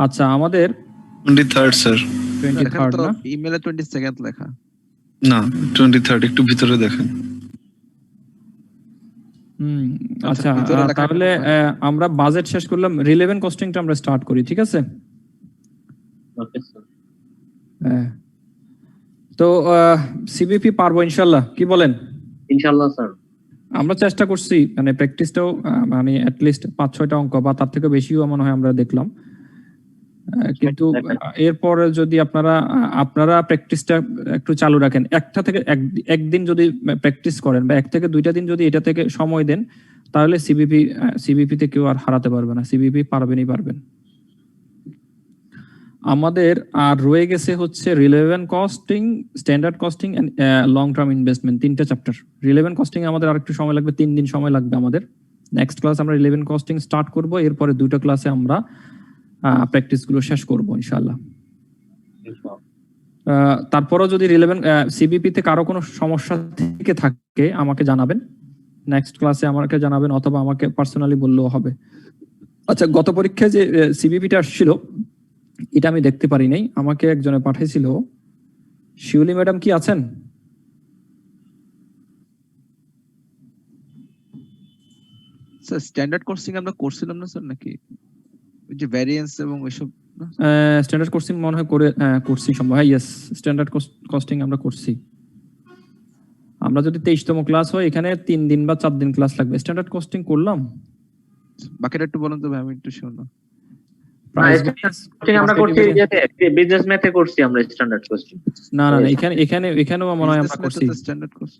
আচ্ছা, আমাদের 23rd স্যার। 23rd না, ইমেলে 22nd লেখা না 23rd, একটু ভিতরে দেখেন। আচ্ছা, তাহলে আমরা বাজেট শেষ করলাম, রিলেভেন্ট কস্টিংটা আমরা স্টার্ট করি, ঠিক আছে? Okay sir. হ্যাঁ, তো সিবিপি পারবো ইনশাআল্লাহ, কি বলেন? ইনশাআল্লাহ স্যার। আমরা চেষ্টা করছি, মানে প্র্যাকটিসটাও মানে অ্যাটলিস্ট 5-6টা অঙ্ক বা তার থেকে বেশিও মনে হয় আমরা দেখলাম। কিন্তু এরপরে যদি আপনারা প্র্যাকটিসটা একটু চালু রাখেন, একটা থেকে একদিন যদি প্র্যাকটিস করেন বা 1 থেকে 2টা দিন যদি এটা থেকে সময় দেন, তাহলে সিবিপিতে কেউ আর হারাতে পারবে না। সিবিপি পারবেন। আমাদের আর রয়ে গেছে হচ্ছে relevant costing, standard costing and long term investment, 3টা চ্যাপ্টার। রিলেভেন্ট কস্টিং আমাদের আরেকটু সময় লাগবে, 3 দিন সময় লাগবে আমাদের। নেক্সট ক্লাস আমরা রিলেভেন্ট কস্টিং স্টার্ট করব, এরপরে 2টা ক্লাসে আমরা প্র্যাকটিস গুলো শেষ করব ইনশাআল্লাহ। তারপরও যদি রিলেভেন্ট সিবিপিতে কারো কোনো সমস্যা থেকে থাকে আমাকে জানাবেন, নেক্সট ক্লাসে আমাকে জানাবেন, অথবা আমাকে পার্সোনালি বললেও হবে। আচ্ছা, গত পরীক্ষায় যে সিবিপিটা আসছিল এটা আমি দেখতে পারি নাই, আমাকে একজনে পাঠাইছিল, শিউলি ম্যাডাম কি আছেন? স্যার স্ট্যান্ডার্ড কোর্সিং আমরা করছিলাম না স্যার নাকি ওই যে ভ্যারিয়েন্স এবং ওইসব না? স্ট্যান্ডার্ড কোস্টিং মনে হয় করে করছি সম্ভব। হ্যাঁ, ইয়েস, স্ট্যান্ডার্ড কস্টিং আমরা করছি। আমরা যদি 23তম ক্লাস হয় এখানে 3 দিন বা 4 দিন ক্লাস লাগবে। স্ট্যান্ডার্ড কস্টিং করলাম, বাকিটা একটু বলুন তো ভাই, আমি একটু শুনলাম। আমরা করছি বিজনেস ম্যাথে করছি আমরা স্ট্যান্ডার্ড কোস্টিং। না, এখানেও মনে হয় আমরা করছি স্ট্যান্ডার্ড কোর্স।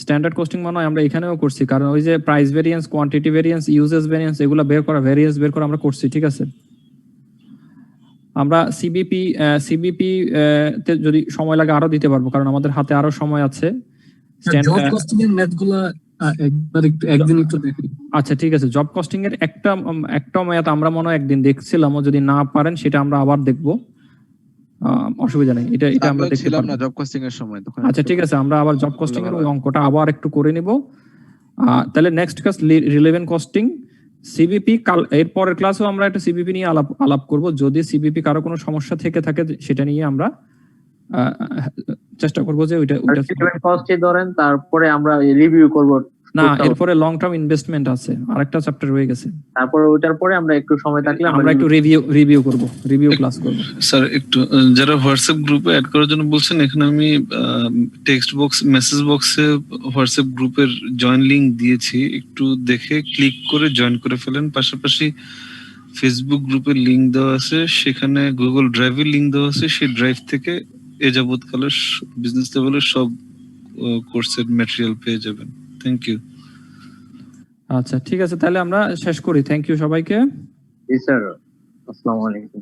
স্ট্যান্ডার্ড কস্টিং মনে হয় আমরা এখানেও করছি, কারণ ওই যে price variance, quantity variance, uses variance এগুলো বের করা, ভেরিয়েন্স বের করা আমরা করছি। ঠিক আছে, আমরা সিবিপি তে যদি সময় লাগে আরো দিতে পারবো, কারণ আমাদের হাতে আরো সময় আছে। জব কস্টিং এর ম্যাথগুলো একবার একদিন একটু দেখি। আচ্ছা ঠিক আছে, জব কস্টিং এর একটা ম্যাথ আমরা মনে হয় একদিন দেখছিলাম, যদি না পারেন সেটা আমরা আবার দেখবো, অসুবিধা নেই। এটা আমরা দেখতে ছিলাম পারবো না জব কস্টিং এর সময় তখন। আচ্ছা ঠিক আছে, আমরা আবার জব কস্টিং এর ওই অঙ্কটা আবার একটু করে নিব। তাহলে next class relevant costing, CBP. কাল এর পরের ক্লাসেও আমরা একটা সিবিপি নিয়ে আলাপ করব। যদি সিবিপি কারো কোনো সমস্যা থেকে থাকে সেটা নিয়ে আমরা চেষ্টা করব যে ওইটা কস্টে ধরেন, তারপরে আমরা রিভিউ করব। না, এরপরে লং টার্ম ইনভেস্টমেন্ট আছে, আরেকটা চ্যাপ্টার রয়ে গেছে। তারপরে ওইটার পরে আমরা একটু সময় থাকলে আমরা একটু রিভিউ করব, রিভিউ ক্লাস করব। স্যার একটু যারা হোয়াটসঅ্যাপ গ্রুপে অ্যাড করার জন্য বলছেন, এখানে আমি টেক্সট বক্স, মেসেজ বক্সে হোয়াটসঅ্যাপ গ্রুপের জয়েন লিংক দিয়েছি, একটু দেখে ক্লিক করে জয়েন করে ফেলেন। পাশাপাশি ফেসবুক গ্রুপের লিংক দেওয়া আছে, সেখানে গুগল ড্রাইভের লিংক দেওয়া আছে, সেই ড্রাইভ থেকে এ যাবৎকালের বিজনেস লেভেলের সব কোর্সের ম্যাটেরিয়াল পেয়ে যাবেন। Thank you. আচ্ছা ঠিক আছে, তাহলে আমরা শেষ করি। থ্যাংক ইউ সবাইকে। জি স্যার, আসসালামু আলাইকুম।